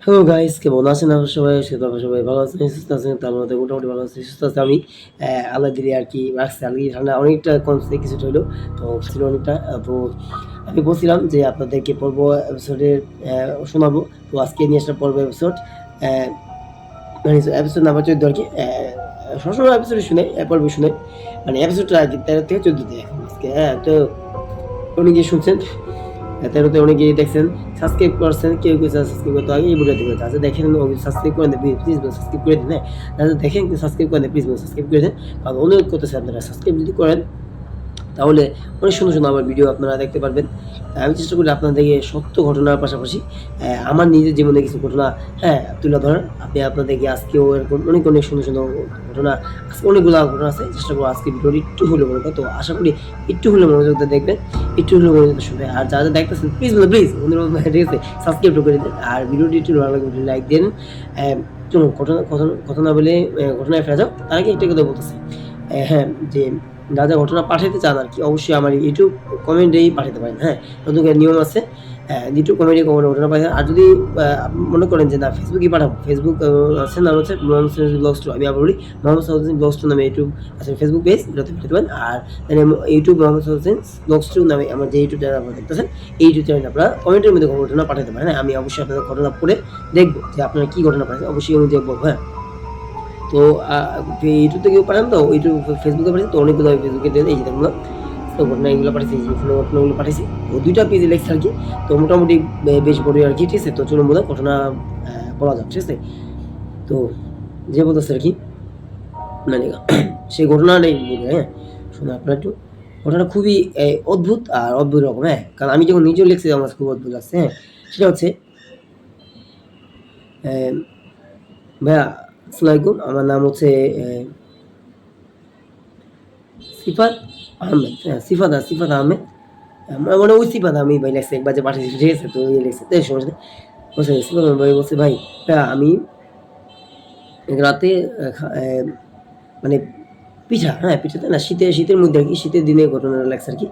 Hello guys, কেমন আছেন আপনারা সবাই? আশা করি আপনারা সবাই ভালো আছেন, সুস্থ আছেন। তো আমার মতে মোটামুটি ভালো আছি, সুস্থ আছি আমি। আল্লাহ দিলে আরকি রাখছে। আরকি ঠান্ডা অনেকটা কমছে কিছুটা হইলেও। তো ছিল অনেকটা। তো আমি বলছিলাম যে আপনাদেরকে পর্ব এপিসোডের শোনাবো। তো আজকে নিয়ে আসলাম পর্ব এপিসোড। অ্যা মানে এপিসোড নাম্বার 14 আরকি। সবসময় এপিসোডই শুনাই, পর্ব শুনাই। মানে এপিসোডটা আরকি 13 থেকে 14 তে এখন আজকে, হ্যাঁ? তো অনেকে শুনছেন। 13 তে অনেকেই দেখছেন, সাবস্ক্রাইব করছেন। কেউ, কেউ সাবস্ক্রাইব করতে আগে এই ভিডিওটি করে আচ্ছা দেখেন সাবস্ক্রাইব করে দেন, প্লিজ সাবস্ক্রাইব করে দিন, হ্যাঁ? যারা দেখেন সাবস্ক্রাইব করে দেন, প্লিজ সাবস্ক্রাইব করে দেন। কারণ অনুরোধ করতেছি আপনারা সাবস্ক্রাইব যদি করেন তাহলে অনেক সুন্দর, সুন্দর আমার ভিডিও আপনারা দেখতে পারবেন। আমি চেষ্টা করি আপনাদেরকে সত্য ঘটনার পাশাপাশি আমার নিজের জীবনে কিছু ঘটনা, হ্যাঁ, তুলে ধরার। আমি আপনাদেরকে আজকেও এরকম অনেক, অনেক সুন্দর, সুন্দর ঘটনা, আজকে অনেকগুলা ঘটনা আছে। চেষ্টা করব আজকে ভিডিওটি একটু হলেও মনে তো আশা করি একটু হলেও মনোযোগ দিয়ে দেখবেন, একটু হলেও মনোযোগ দিয়ে শুনবেন। আর যারা দেখতেছেন প্লিজ অনুরোধ, ঠিক আছে? সাবস্ক্রাইব করে দেন। আর ভিডিওটি একটু ভালো লাগলে লাইক দিন। চলুন ঘটনা বলে ঘটনায় ফেরা যাক। তার আগে একটা কথা বলতেছি। হ্যাঁ, যে যা, যা ঘটনা পাঠাইতে চান আরকি অবশ্যই আমার ইউটিউব কমেন্টেই পাঠাতে পারেন, হ্যাঁ? নতুন করে নিয়ম আছে। ইউটিউব কমেন্টে কোনো ঘটনা পাঠান। আর যদি মনে করেন যে না ফেসবুকেই পাঠাবো, ফেসবুক আছে, নাম হচ্ছে মোহাম্মদ সিরাজুল ব্লগস 2। আমি আবার বলি মোহাম্মদ সিরাজুল ব্লগস 2 নামে ইউটিউব আছে, ফেসবুক পেজ, এটাতে পাঠাতে পারেন। আর ইউটিউব মোহাম্মদ সিরাজুল ব্লগস 2 নামে আমার যে ইউটিউব চ্যানেল আপনারা দেখতেছেন, এই ইউটিউব চ্যানেলে আপনারা কমেন্টের মধ্যে ঘটনা পাঠাতে পারেন, হ্যাঁ? আমি অবশ্যই আপনাদের ঘটনা পড়ে দেখব যে আপনারা কি ঘটনা পাঠাচ্ছেন, অবশ্যই অনুযায়ী বলবো, হ্যাঁ? তো ইউটিউব থেকেও পাঠান, তো ইউটিউব ফেসবুকে পাঠাচ্ছি, তো অনেকগুলো আমি ফেসবুকে দিয়ে এই যে দেখুন তো ঘটনা এগুলো পাঠাইছি, এই যে ঘটনাগুলো পাঠাইছি। তো ২ টা পেজে লেখছি আরকি। তো মোটামুটি বেশ বড়ই আরকি, ঠিক আছে? তো চলুন ঘটনা বলা যাক, ঠিক আছে? তো যে বলতেছে আরকি মানে সেই ঘটনাটাই বলি, হ্যাঁ? শুনুন আপনারা একটু। ঘটনাটা খুবই অদ্ভুত আর অদ্ভুত রকম, হ্যাঁ? কারণ আমি যখন নিজেও লিখছি আমার কাছে খুব অদ্ভুত লাগছে, হ্যাঁ? সেটা হচ্ছে অ্যা ভাইয়া আসসালামু আলাইকুম। আমার নাম হচ্ছে সিফাত আহমেদ। হ্যাঁ, সিফাত আহমেদ। মানে ওই সিফাত আমি ভাই লেখছি একবার যে পাঠিয়েছি, ঠিক আছে? তো ইয়ে লিখছে। তো সমস্যা নেই। বলছে সিফাত আহমেদ ভাই বলছে, "ভাই আমি রাতে আ খা অ্যা মানে পিঠা, হ্যাঁ? পিঠাতে না শীতের মধ্যে আরকি, শীতের দিনে ঘটনাটা লাগছে আরকি।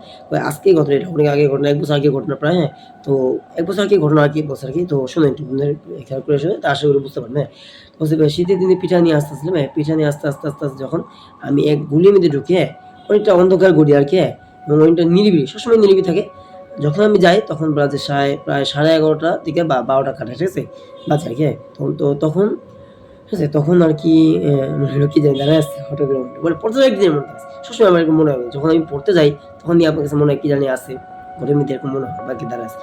আজকের ঘটনা এটা অনেক আগের ঘটনা, ১ বছর আগের ঘটনা প্রায়, হ্যাঁ? তো ১ বছর আগের ঘটনা আরকি, বলছে আরকি। তো শোনেন একটু আপনারা খেয়াল করে শোনেন, তো আশা করি বুঝতে পারবেন, হ্যাঁ? বলছে ভাই শীতের দিনে পিঠা নিয়ে আসতেছিলাম, হ্যাঁ? পিঠা নিয়ে আস্তে যখন আমি এক গলির মধ্যে ঢুকি, হ্যাঁ? অনেকটা অন্ধকার গলি আরকি, হ্যাঁ? এবং অনেকটা নিরিবিলি, সবসময় নিরিবিলি থাকে। যখন আমি যাই তখন বাজে প্রায় 11:30 থেকে বা 12টা কাটা, ঠিক আছে? বাজে আরকি, হ্যাঁ? তখন ঠিক আছে? তখন আরকি মনে হলো কি জানি দাঁড়ায় আছে হঠাৎ করে মানে পড়তে যাই একদিনের মনে আছে। সবসময় আমার এরকম মনে হয়। যখন আমি পড়তে যাই তখনই আপনার কাছে মনে হয় কি জানি আছে। ঘরের মধ্যে এরকম মনে হয় বা কি দাঁড়ায় আছে।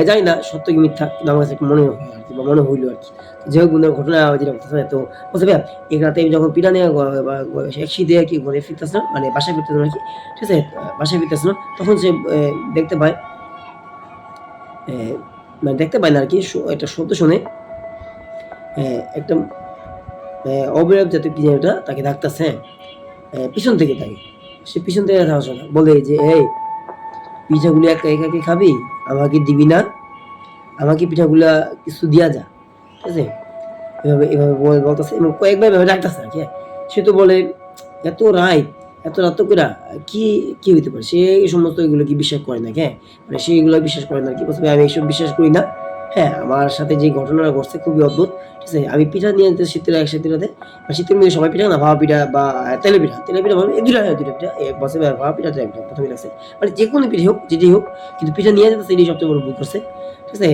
জানি না সত্য কি মিথ্যা, কিন্তু আমার কাছে একটু মনে হয় আরকি বা মনে হইলো আরকি। যাই হোক বন্ধুরা ঘটনা যেটা বলতেছে, তো বলছে ভাইয়া এক রাতে আমি যখন পিঠা নিয়ে এক শীতে আরকি ঘরে ফিরতেছিলাম, মানে বাসায় ফিরতেছিলাম আরকি। ঠিক আছে? বাসায় ফিরতেছিলাম। তখন সে দেখতে পায়, অ্যা মানে দেখতে পায় না আরকি, একটা শব্দ শুনে একটা অবয়ব জাতীয় কি যেন একটা তাকে ডাকতেছে, হ্যাঁ? পিছন থেকে তাকে। সে পিছন থেকে সাহস হয় না। বলে যে, "এই পিঠাগুলি একা একা কি খাবি? আমাকে দিবি না? আমাকে পিঠাগুলা কিছু দিয়া যা।" ঠিক আছে? এভাবে বলতেছে এবং কয়েকবার এভাবে ডাকতেছে আরকি, হ্যাঁ? সে তো বলে, "এত রাইত, এত রাত কইরা কি, কি হইতে পারে?" সে এই সমস্ত এগুলো কি বিশ্বাস করে নাকি, হ্যাঁ? মানে সে এগুলো বিশ্বাস করে না আরকি। বলছে, "ভাই আমি এসব বিশ্বাস করি না। হ্যাঁ, আমার সাথে যে ঘটনাটা ঘটছে খুবই অদ্ভুত।" ঠিক আছে? আমি পিঠা নিয়ে যেতে শীতের রাতে, শীতের মধ্যে সবাই পিঠা না, ভাপা পিঠা বা তেলের পিঠা। তেলের পিঠা মানে এই ২ টা, হ্যাঁ, ২ টা পিঠা। বলছে, "ভাই ভাপা পিঠা, তেলের পিঠা।" ১ম এ লাগছে। মানে যেকোনো পিঠাই হোক, যেটাই হোক, কিন্তু পিঠা নিয়ে যেতেছে এটাই সবচেয়ে বড় ভুল করছে। ঠিক আছে?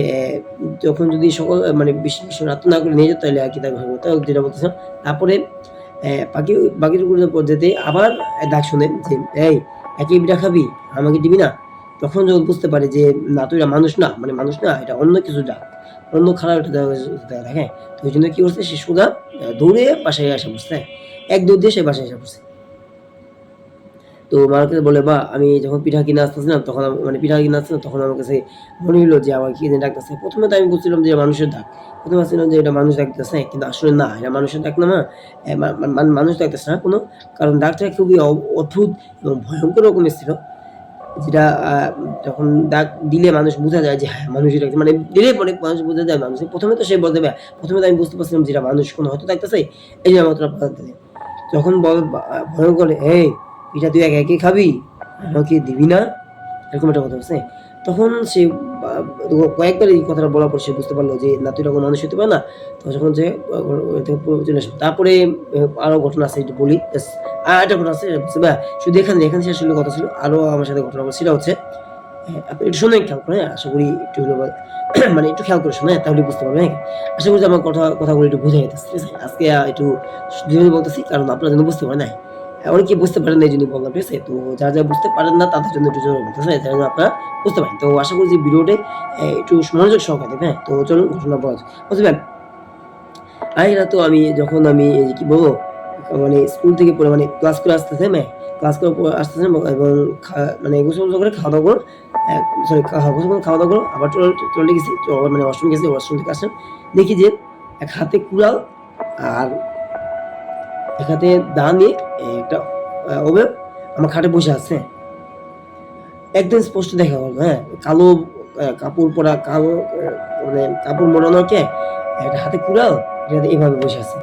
যখন যদি সকল মানে বেশি রাত না করে নিয়ে যেত তাইলে আরকি তার ভালো হতো। যেটা বলতেছিলাম। তারপরে বাকি বাকিটুকুর পর যেতে আবার ডাক শুনে যে, "এই একই পিঠা খাবি? আমাকে দিবি না?" তখন যখন বুঝতে পারে যে না তো এরা মানুষ না, মানে মানুষ না, এটা অন্য কিছু ডাক। অন্য খারাপ একটা ডাক, হ্যাঁ? তো ওইজন্য কি করছে সে সোজা দৌড়ে বাসায় এসে পড়ছে, হ্যাঁ? এক দৌড় দিয়ে সে বাসায় এসে পড়ছে। তো মার কাছে বলে, "মা আমি যখন পিঠা কিনে আসতেছিলাম তখন মানে পিঠা কিনে আসছিলাম তখন আমার কাছে মনে হইলো যে আমাকে কে জানি ডাকতেছে।" ১ম এ তো আমি বুঝছিলাম যে মানুষের ডাক। ১ম এ ভাবছিলাম যে এটা মানুষ ডাকতেছে, কিন্তু আসলে না, এটা মানুষের ডাক না, মা। এ মা মা মান মানুষ ডাকতেছে না কোনো। কারণ ডাকটা খুবই অদ্ভুত এবং ভয়ংকর রকমের ছিল। যেটা যখন ডাক দিলে মানুষ বুঝা যায় যে হ্যাঁ, মানুষই ডাকছে। মানে দিলে পরে মানুষ বুঝা যায় মানুষ। ১ম এ তো সে বলতে ১ম এ তো আমি বুঝতে পারছিলাম যে এটা মানুষ কোনো হয়তো ডাকতেছে। এইজন্য আমি অতটা প্রাধান্য দেই। যখন ভয়ংকর, "এই পিঠা তুই একা একাই খাবি? আমাকে দিবি না?" এরকম একটা কথা বলছে। তখন সে কয়েকবার এই কথাটা বলার পর সে বুঝতে পারলো যে না তুই এরকম মানুষ হতে পারে না। তো যখন যে চলে আসলো। তারপরে আরো ঘটনা আছে একটু বলি। আরেকটা ঘটনা আছে বুঝতে ভাইয়া শুধু এখানে শেষ হলে কথা ছিল। আরো আমার সাথে ঘটনা ঘটছে সেটা হচ্ছে আপনি একটু শুনেন খেয়াল করে, হ্যাঁ? আশা করি একটু হলেও মানে একটু খেয়াল করে শোনেন তাহলে বুঝতে পারবেন, হ্যাঁ? আশা করি যে আমার কথাগুলো একটু বুঝে গেছে, ঠিক আছে? আজকে একটু ধীরে বলতেছি কারণ আপনারা যেন বুঝতে পারেন, হ্যাঁ? অনেকেই বুঝতে পারেন না এইজন্য বললাম, ঠিক আছে? তো যারা বুঝতে পারেন না তাদের জন্য একটু জোরে বলতেছি, হ্যাঁ? যেন আপনারা বুঝতে পারেন। তো আশা করি যে ভিডিওটা একটু মনোযোগ সহকারে দেখবেন, হ্যাঁ? তো চলুন ঘটনা বলা যাক। বুঝতে আগেরা তো যখন আমি এই যে কি বলবো মানে স্কুল থেকে পড়ে মানে ক্লাস করে আসতেছে, হ্যাঁ? ক্লাস করে আসতেছে এবং মানে গোসল করে খাওয়া-দাওয়া করে সরি গোসল করে খাওয়া-দাওয়া করে আবার টয়লেটে গেছি। মানে ওয়াশরুম গেছি। ওয়াশরুম থেকে আসলাম। দেখি যে এক হাতে কুড়াল আর এক হাতে দা নিয়ে একটা অবয়ব আমার খাটে বসে আছে। একদম স্পষ্ট দেখা গেল, হ্যাঁ? কালো কাপড় পরা, কালো মানে কাপড় মোড়ানো একটা হাতে কুড়াল, এটাতে এভাবে বসে আছে।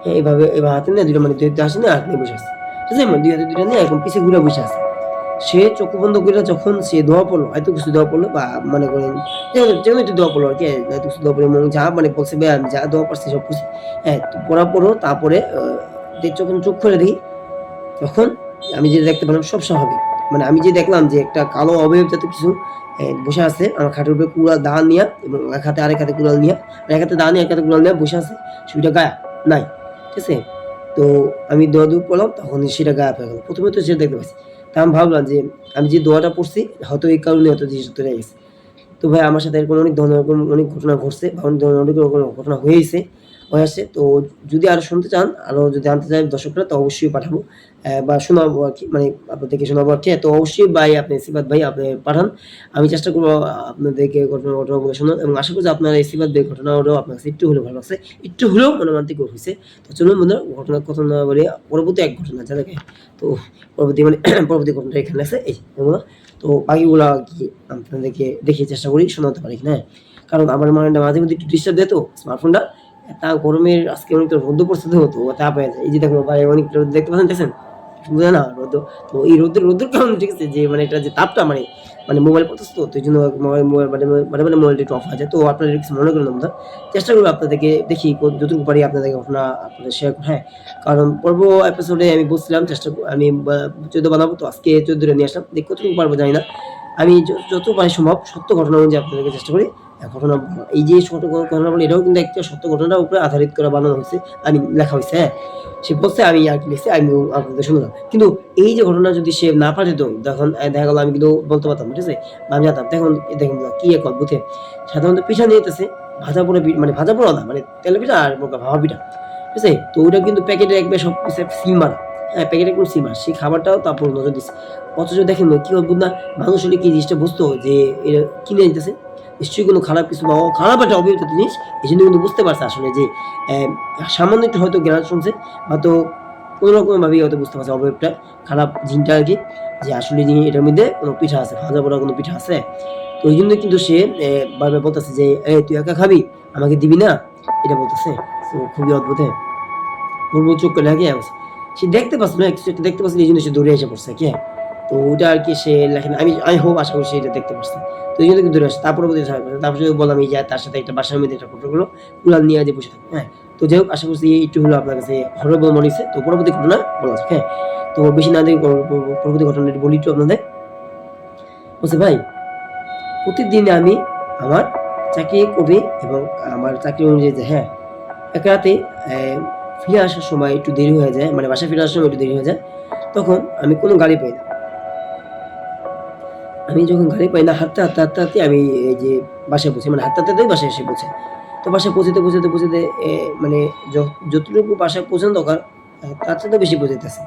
হ্যাঁ, এভাবে হাতে নিয়ে ২ টা মানে ২ টা হাতে নিয়ে হাত নিয়ে বসে আছে। ঠিক আছে? মানে ২ হাতে ২ টা নিয়ে এরকম পিছে ঘুরে বসে আছে। সে চক্ষু বন্ধ কইরা যখন সে দোয়া পড়লো, এত কিছু দোয়া পড়লো বা মনে করেন যেকোনো একটু দোয়া পড়লো আরকি। এত কিছু দোয়া পড়লো এবং যা মানে বলছে ভাই আমি যা দোয়া পড়ছি সব কিছু হ্যাঁ, তো পড়ার পরও তারপরে যখন চোখ খুলে দেখি তখন আমি যেটা দেখতে পেলাম সব স্বাভাবিক। মানে আমি যে দেখলাম যে একটা কালো অবয়ব জাতীয় কিছু বসে আছে আমার খাটের উপরে কুড়াল দা নিয়া এবং এক হাতে আরেক হাতে কুড়াল নিয়া, এক হাতে দা নিয়ে এক হাতে কুড়াল নিয়ে বসে আছে। সেটা গায়েব নাই। ঠিক আছে? তো আমি দোয়া পড়লাম তখন সেটা গায়েব হয়ে গেল। ১ম এ তো সেটা দেখতে পাইছি। তা আমি ভাবলাম যে আমি যে দোয়াটা পড়ছি হয়তো এই কারণে হয়তো জিনিসটা তৈরি হয়ে গেছে। তো ভাই আমার সাথে এরকম অনেক ধরনের এরকম অনেক ঘটনা ঘটছে বা অনেক ধরনের অনেক রকম ঘটনা হয়ে আসছে। তো যদি আরো শুনতে চান, আরো যদি জানতে চান দর্শকরা তো অবশ্যই পাঠাবো। বা শোনাবো আরকি মানে আপনাদেরকে শোনাবো আরকি। তো অবশ্যই ভাই আপনি সিফাত ভাই আপনি পাঠান। আমি চেষ্টা করব আপনাদেরকে ঘটনাগুলো শোনার এবং আশা করি যে আপনার এই সিফাত ভাই ঘটনাগুলো আপনার কাছে একটু হলেও ভালো লাগছে। একটু হলেও মনোমান্তিক হইছে। তো চলুন বন্ধুরা কথা না বলে পরবর্তী এক ঘটনা যা দেখে তো পরবর্তী মানে পরবর্তী ঘটনাটা এখানে আছে এই এগুলো। তো বাকিগুলা কি আপনাদেরকে দেখিয়ে চেষ্টা করি শোনাতে পারি কিনা, হ্যাঁ? কারণ আমার মাইন্ডটা মাঝে মধ্যে একটু ডিস্টার্ব দেয় তো স্মার্টফোনটা। তা গরমের আজকে অনেকটা রৌদ্র পড়ছে তো তাপ হয়ে যায়। এই যে দেখুন ভাই অনেকটা রোদ দেখতে পাচ্ছেন, দেখছেন? বুঝলেন না? রৌদ্র তো এই রৌদ্রের কারণে ঠিক আছে যে মানে এটা যে তাপটা মানে মোবাইল পড়তেছে তো এইজন্য মোবাইল মাঝে মোবাইলটা একটু অফ হয়ে যায়। তো আপনারা কিছু মনে করবেন না বন্ধুরা। চেষ্টা করব আপনাদেরকে দেখি যতটুকু পারি আপনাদেরকে ঘটনা আপনাদের শেয়ার হ্যাঁ? কারণ পূর্ব এপিসোডে আমি বলছিলাম আমি ১৪ বানাবো তো আজকে ১৪ টা নিয়ে আসলাম। দেখি কতটুকু পারবো জানি না। আমি যত পারি সম্ভব সত্য ঘটনা অনুযায়ী আপনাদেরকে চেষ্টা করি ঘটনা বলা। এই যে সত্য ঘটনা বলি এটাও কিন্তু একটা সত্য ঘটনার উপরে আধারিত করে বানানো হইছে। লেখা হইছে, হ্যাঁ? সে বলছে আমি আরকি লিখছি আমিও আপনাদের শুনলাম। কিন্তু এই যে ঘটনা যদি সে না পাঠাতো তখন দেখা গেল আমি কিন্তু বলতে পারতাম, ঠিক আছে? বা আমি জানতাম। দেখুন কি এক অদ্ভুত সাধারণত পিঠা নিয়ে আইতেছে ভাজা পোড়া মানে ভাজা পোড়া না মানে তেলের পিঠা আর ভাপা পিঠা। ঠিক আছে? তো ওইটা কিন্তু প্যাকেটে একবার সব সিল মারা। হ্যাঁ, প্যাকেটে একদম সিল মারা। সেই খাবারটাও তারপর নজর দিছে। অথচ দেখেন কি অদ্ভুত না মানুষ হলে কি জিনিসটা বুঝতো যে এরা কিনে নিতেছে। নিশ্চয়ই কোনো খারাপ কিছু বা খারাপ একটা অবিহিত জিনিস। এজন্য কিন্তু বুঝতে পারছে আসলে যে সামান্য একটু হয়তো জ্ঞান শুনছে হয়তো কোনো রকমভাবেই হয়তো বুঝতে পারছে অবয়বটা খারাপ জিনটা আরকি যে আসলে এটার মধ্যে কোনো পিঠা আছে, ভাজা পোড়া কোনো পিঠা আছে। তো এইজন্য কিন্তু সে বারবার বলতেছে যে, তুই একা খাবি? আমাকে দিবি না?" এটা বলতেছে। তো খুবই অদ্ভুত, হ্যাঁ? পূর্ব চোখ করে লাগিয়ে আছে। সে দেখতে পাচ্ছিল না, কিছু একটা দেখতে পাচ্ছিল এইজন্য সে দৌড়ে এসে পড়ছে, কি হ্যাঁ? তো ওইটা আরকি সে লেখেন আমি হোপ আশা করি সে এটা দেখতে পারছে। তো এইজন্য কিন্তু দৌড়ে আসছে। তারপরে বোধহয় ঝামেলা করছে। তারপর যদি বললাম এই যে তার সাথে একটা বাসার মধ্যে একটা ফটো গুলো কুড়াল নিয়ে যে বসে থাকে, হ্যাঁ? তো যাই হোক আশা করছি একটু হলেও আপনার কাছে হরেবল মনে হইছে। তো পরবর্তী ঘটনা বলা যাক, হ্যাঁ? তো বেশি না দেরি পরবর্তী ঘটনাটি বলি একটু আপনাদের। বলছে ভাই প্রতিদিন আমি আমার চাকরি করি এবং আমার চাকরি অনুযায়ী যে হ্যাঁ, এক রাতে ফিরে আসার সময় একটু দেরি হয়ে যায়। মানে বাসায় ফিরে আসার সময় একটু দেরি হয়ে যায়। তখন আমি কোনো গাড়ি পাই না। আমি যখন গাড়ি পাই না হাঁটতে আমি এই যে বাসায় পৌঁছাই। মানে হাঁটতে বাসায় এসে পৌঁছাই। তো বাসায় পৌঁছাতে মানে যতটুকু বাসায় পৌঁছানো দরকার তার চাইতে বেশি পৌঁছাইতেছে।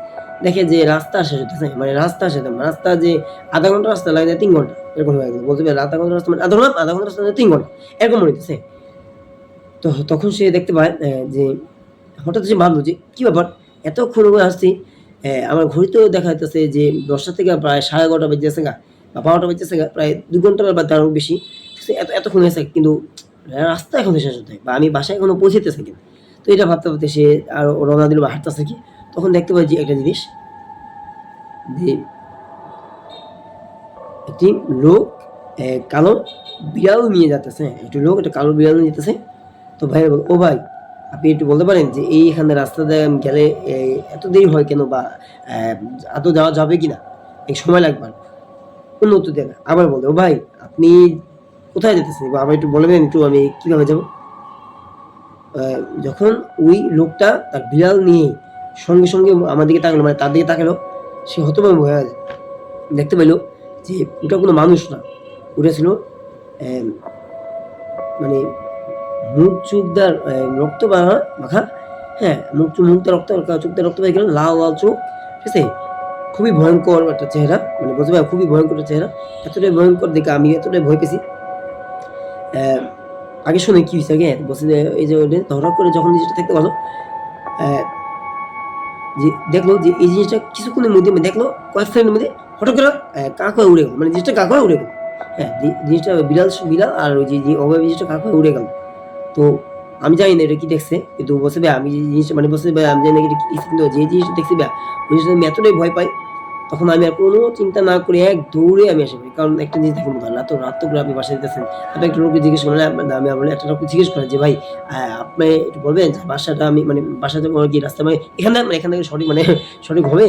দেখে যে রাস্তা শেষ হইতেছে। মানে রাস্তা শেষ হইতে রাস্তা যে ০.৫ ঘন্টা রাস্তা লাগে যায় ৩ ঘন্টা। এরকম হয়ে গেল। বলতে পারেন ০.৫ ঘন্টা রাস্তা মানে ০.৫ ঘন্টা রাস্তা মানে ৩ ঘন্টা। এরকম মনে হইতেছে। তো তখন সে দেখতে পায় যে হঠাৎ সে ভাবলো যে, "কি ব্যাপার? এতক্ষণ হয়ে আসছি, আমার ঘড়িতেও দেখা যাইতেছে যে ১০টা থেকে প্রায় ১১:৩০ বাজতেছে গা বা ১২টা বাজতেছে গা। প্রায় ২ ঘন্টা বা তারও বেশি। সে এতক্ষণ হয়েছে কিন্তু রাস্তা এখনো শেষ হতে বা আমি বাসায় এখনো পৌঁছাইতেছি কিনা।" তো এটা ভাবতে সে আরো রওনা দিল বা হাঁটতেছে কি। তখন দেখতে পাই যে একটা জিনিস যে একটি লোক কালো বিড়াল নিয়ে যাচ্ছে, একটু লোক একটা কালো বিড়াল নিয়ে যেতেছে। তো ভাই বল, ও ভাই আপনি একটু বলতে পারেন যে এইখানে রাস্তা দিয়ে গেলে এত দেরি হয় কেন, বা আদৌ যাওয়া যাবে কিনা, এই সময় লাগবে আর। কোনো উত্তর দেয় না। আবার বলে, ও ভাই আপনি কোথায় যেতেছেন, আবার একটু বলবেন একটু আমি কিভাবে যাবো। যখন ওই লোকটা তার বিড়াল নিয়ে সঙ্গে সঙ্গে আমার দিকে তাকালো, মানে তার দিকে তাকালো, সে হতভম্ব হয়ে যায়। দেখতে পেলো যে ওটা কোনো মানুষ না, ওটা ছিল মানে মুখ চোখ দেওয়ার রক্ত মাখা, হ্যাঁ মুখ দিয়ে রক্ত, চোখ দিয়ে রক্ত বেরিয়ে গেল, লাল লাল চোখ, ঠিক আছে। খুবই ভয়ঙ্কর একটা চেহারা, মানে বলতে পারি খুবই ভয়ঙ্কর একটা চেহারা। এতটাই ভয়ঙ্কর দেখে আমি এতটাই ভয় পেয়েছি। আগে শুনে কি হয়েছে, আগে বলছে যে এই যে হঠাৎ করে যখন জিনিসটা দেখতে পারলো, যে দেখলো যে এই জিনিসটা কিছুক্ষণের মধ্যে দেখলো, কয়েক সেকেন্ডের মধ্যে হঠাৎ করে কাক হয়ে উড়ে গেল, মানে জিনিসটা কাক হয়ে উড়ে গেল। হ্যাঁ, জিনিসটা বিড়াল বিড়াল আর ওই যে অভাব জিনিসটা কাক হয়ে উড়ে গেল। তো আমি জানি না এটা কি দেখছে, কিন্তু বলছে ভাই আমি যে জিনিসটা, মানে বলছে ভাই আমি জানি না এটা কি দেখছি, কিন্তু যে জিনিসটা দেখছি ভাই ওই জিনিসটা আমি এতটাই ভয় পাই, তখন আমি আর কোনো চিন্তা না করে এক দৌড়ে আমি এসে পড়ি। কারণ একটা জিনিস দেখেন, রাত তো করে আপনি বাসায় যেতেছেন, আপনি একটা লোককে জিজ্ঞেস করেন, আমি বলি একটা লোককে জিজ্ঞেস করেন যে ভাই আপনি একটু বলবেন যে বাসাটা, আমি মানে বাসা যাবো কি রাস্তা, মানে এখানে মানে এখান থেকে সঠিক, মানে সঠিক হবে,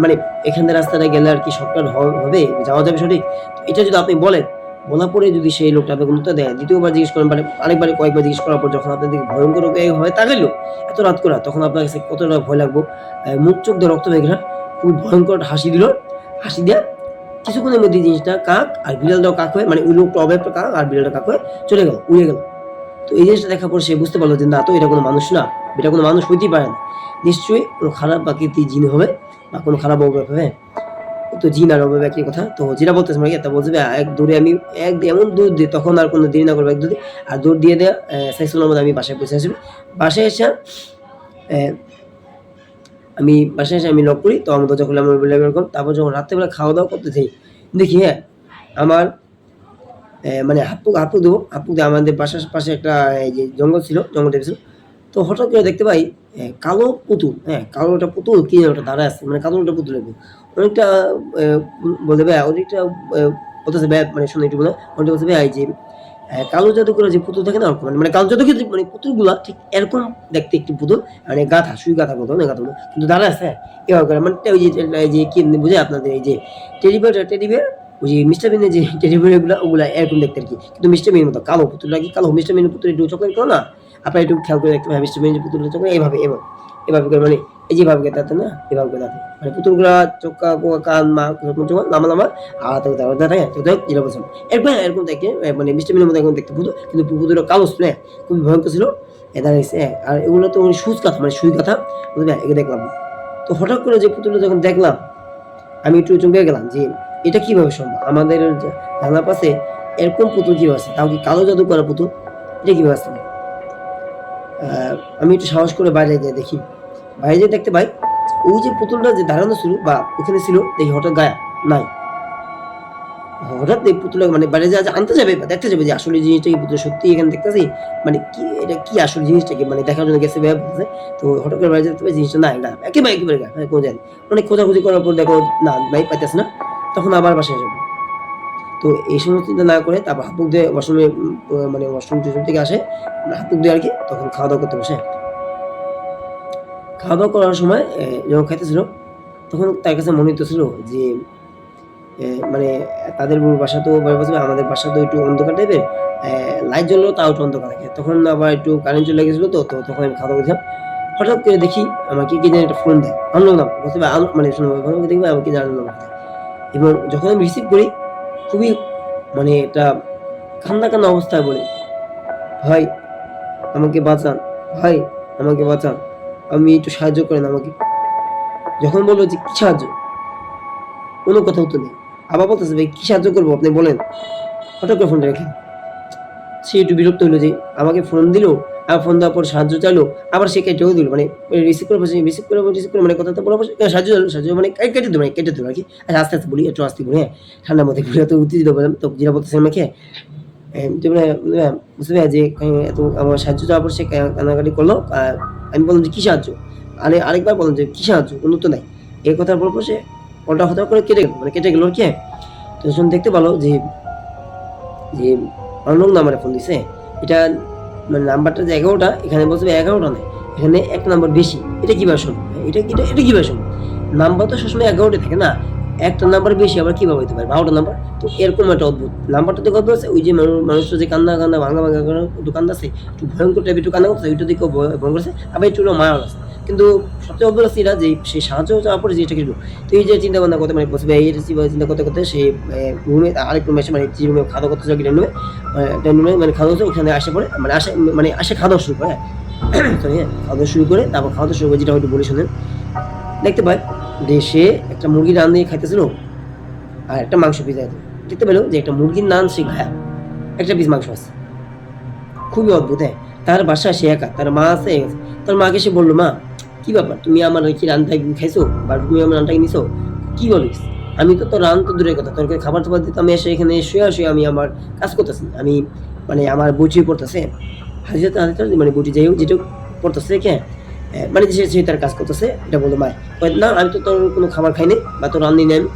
মানে এখান থেকে রাস্তাটা গেলে আর কি শর্টকাট হবে, যাওয়া যাবে সঠিক। তো এটা যদি আপনি বলেন, বলার পরে যদি সেই লোকটা আপনাকে উত্তর দেয়, দ্বিতীয়বার জিজ্ঞেস করেন, মানে আরেকবার কয়েকবার জিজ্ঞেস করার পর যখন আপনার দিকে ভয়ঙ্কর হয়ে তাকাইলো এত রাত করা, তখন আপনার কাছে কতটা ভয় লাগবো। মুখ চোখ দিয়ে রক্ত বের হয়, খুব ভয়ঙ্কর হাসি দিল, হাসি দেয়া কিছুক্ষণের মধ্যে জিনিসটা কাক আর বিড়ালটাও কাক হয়ে, মানে ওই লোকটা অব্যক্ত কাক আর বিড়ালটা কাক হয়ে চলে গেল, উড়ে গেল। তো এই জিনিসটা দেখার পর সে বুঝতে পারলো যে না, তো এটা কোনো মানুষ না, এটা কোনো মানুষ হইতেই পারে না, নিশ্চয়ই কোনো খারাপ প্রাকৃতিক জিন হবে বা কোনো খারাপ অভাব হবে। তো জিন আর অভাব একই কথা। তো যেটা বলতেছে মানে তা বলছে এক দৌড়ে আমি এমন দৌড় দিই, তখন আর কোনো দেরি না করবো, এক দৌড়ে আর দৌড় দিয়ে দেওয়া সাইসুল আহমদ আমি বাসায় পৌঁছে আসবি। বাসায় এসে আমি বাসায় এসে আমি লক করি, তো আমার দরজা খুলে আমার বলে এরকম। তারপর যখন রাত্রেবেলা খাওয়া দাওয়া করতে যাই, দেখি হ্যাঁ আমার মানে হাত পুক দেবো, দিয়ে আমাদের বাসার পাশে একটা এই যে জঙ্গল ছিল, জঙ্গল টাইপ ছিল। তো হঠাৎ করে দেখতে পাই কালো পুতুল, হ্যাঁ কালো একটা পুতুল কি যেন ওটা দাঁড়ায় আছে, মানে কালো একটা পুতুল লাগবে অনেকটা, বলতে ভাই অনেকটা বলতেছে ভাই, মানে শুনে একটু বলে অনেকটা বলতে ভাই এই যে কালো জাদুকরের যে পুতুল থাকে না ওরকম, মানে কালো জাদুকরের মানে পুতুলগুলা ঠিক এরকম দেখতে একটি পুতুল, মানে গাঁথা সুই গাঁথা মতো না, গাঁথা মতো কিন্তু দাঁড়ায় আছে, হ্যাঁ এভাবে করে, মানে ওই যে কি বুঝে আপনাদের এই যে টেডি বিয়ার ওই যে মিস্টার বিনের যে টেডি বিয়ার গুলা, ওগুলা এরকম দেখতে আর কি, কিন্তু মিস্টার বিনের মতো কালো পুতুলটা কি কালো, মিস্টার বিনের পুতুল একটু চকলেট কালো না, আপনার একটু খেয়াল করে দেখতে পাবেন মিস্টার বিনের পুতুলটা চকলেট এইভাবে এভাবে করে, মানে এই যেভাবে করে তাতে না, এভাবে করে তাতে মানে পুতুলগুলা চোখা কান মা লামা লামা আর থাকে, তো দেখ যেটা বলছেন এরকম দেখে, মানে মিষ্টি মিনের মতো এখন দেখতে পুতুল, কিন্তু পুতুলটা কালো ছিল, খুবই ভয়ঙ্কর ছিল। দাঁড়িয়েছে, আর এগুলো তো সুচ কাঁথা, মানে সুই কাঁথা, বুঝলে এগুলো দেখলাম। তো হঠাৎ করে যে পুতুলটা যখন দেখলাম, আমি একটু চমকে গেলাম যে এটা কিভাবে সম্ভব, আমাদের জানলার পাশে এরকম পুতুল কিভাবে আছে, তাও কি কালো জাদু করা পুতুল, এটা কিভাবে আসছে। আমি একটু সাহস করে বাইরে যাই, দেখি বাইরে যেয়ে দেখতে পাই ওই যে পুতুলটা যে দাঁড়ানো ছিল বা ওখানে ছিল, দেখি হঠাৎ গায়ে নাই। হঠাৎ এই পুতুল মানে বাইরে যা আনতে যাবে বা দেখতে যাবে যে আসলে জিনিসটা কি পুতুল সত্যি এখানে দেখতেছি, মানে কি এটা কি আসলে জিনিসটা কি, মানে দেখার জন্য গেছে ভাবে বলছে। তো হঠাৎ করে বাইরে যেতে পারে জিনিসটা নাই, না একেবারে কোনো জানি অনেক খোঁজাখুঁজি করার পর দেখো না ভাই পাইতেছে না, তখন আবার বাসায় যাবো। তো এই সমস্ত চিন্তা না করে তারপর হাত মুখ দিয়ে ওয়াশরুমে, মানে ওয়াশরুম থেকে আসে, হাত মুখ দিয়ে আর কি, তখন খাওয়া দাওয়া করতে বসে। খাওয়া দাওয়া করার সময় যখন খাইতেছিল, তখন তার কাছে মনে হইতেছিল যে মানে তাদের বাসা তো আমাদের বাসা তো একটু অন্ধকার টাইপের, লাইট জ্বললেও তাও একটু অন্ধকার থাকে, তখন আবার একটু কারেন্ট চলে গেছিলো, তো তখন আমি খাওয়া দাওয়া করছিলাম। হঠাৎ করে দেখি আমাকে কি জানি একটা ফোন দেয়, আনলো না বলতে মানে শুনো দেখবে আমাকে জানলো না, এবং যখন আমি রিসিভ করি খুবই মানে এটা কান্না কান্না অবস্থায় বলে, ভাই আমাকে বাঁচান, ভাই আমাকে বাঁচান, আমি একটু সাহায্য করেন আমাকে। যখন বললো যে কি সাহায্য, কোনো কথা উত্তর নেই। আবার বলতেছে ভাই কি সাহায্য করবো আপনি বলেন। হঠাৎ করে ফোনটা রেখে সে একটু বিরক্ত হলো যে আমাকে ফোন দিল, আর ফোন দেওয়ার পর সাহায্য চাইলো, আবার সে কেটেও দিল, মানে রিসিভ করে মানে কথা বলার পর সাহায্য মানে কেটে দিল আর কি। আচ্ছা আস্তে আস্তে বলি, একটু আস্তে বলি, হ্যাঁ ঠান্ডার মধ্যে বলি, এত উত্তেজিত বললাম, তো যেটা বলতেছে আমাকে বুঝতে পারি যে এত আমার সাহায্য চাওয়ার পর সে কান্নাকাটি করলো। আমি বললাম যে কি সাহায্য, আরেকবার বললাম যে কি সাহায্য, কোনো তো নাই। এই কথার পর সে কলটা হঠাৎ করে কেটে গেল, মানে কেটে গেল আর কি। তো যখন দেখতে পেলো যে যে অনলং নাম্বারে ফোন দিছে, এটা মানে নাম্বারটা যে 11টা, এখানে বলছে 11টা নয়, এখানে একটা নাম্বার বেশি। এটা কিভাবে সম্ভব? এটা কিভাবে সম্ভব? নাম্বার তো সবসময় 11টাই থাকে না, একটা নাম্বার বেশি আবার কিভাবে হতে পারে 12টা নাম্বার? তো এরকম একটা অদ্ভুত নাম্বারটা দেখে অদ্ভুত আছে। ওই যে মানুষটা যে কান্না কান্না ভাঙা ভাঙা করে একটু কান্দাছে, একটু ভয়ঙ্কর টাইপের একটু কান্না করছে, ওইটা দেখেও ভয় করছে, আবার একটু মায়া আছে। কিন্তু সবচেয়ে অদ্ভুত আছে এটা যে সেই সাহায্য চাওয়ার পরে জিনিসটা কিনলো। তো এই যে চিন্তা ভাবনা করতে মানে বসে এই চিন্তা করতে করতে সে রুমে আরেক রুমে এসে মানে যে রুমে খাওয়া দাওয়া করতে চাই ডাইনিং রুমে মানে খাওয়া দাওয়া ওখানে আসে পরে মানে আসে খাওয়া দাওয়া শুরু করে, সরি হ্যাঁ, খাওয়া দাওয়া শুরু করে, তারপর খাওয়া দাওয়া শুরু করে যেটা হয়তো বলে শোনেন, দেখতে পায় যে সে একটা মুরগির রান দিয়ে খাইতেছিল আর একটা মাংস পিস দেখতে পেলো যে একটা মুরগির নান সে খায়, একটা পিস মাংস আছে। খুবই অদ্ভুত। হ্যাঁ, তার বাসায় সে একা, তার মা আছে। তার মাকে সে বললো, মা কি ব্যাপার, তুমি আমার কি রানটা খাইছো বা তুমি আমার রানটাকে নিছো? কি বলিস? আমি তো তোর রান তো দূরের কথা, তোর খাবার টাবার দিতে আমি এসে এখানে শুয়ে আমি আমার কাজ করতেছি, আমি মানে আমার বইটি পড়তেছে, হাজিরা মানে বইটি যাই হোক যেটা পড়তেছে কে মানে সে তার কাজ করতেছে, এটা বললো মায়। না আমি তো তোর কোনো খাবার খাইনি বা তোর রান্নি নেই আমি।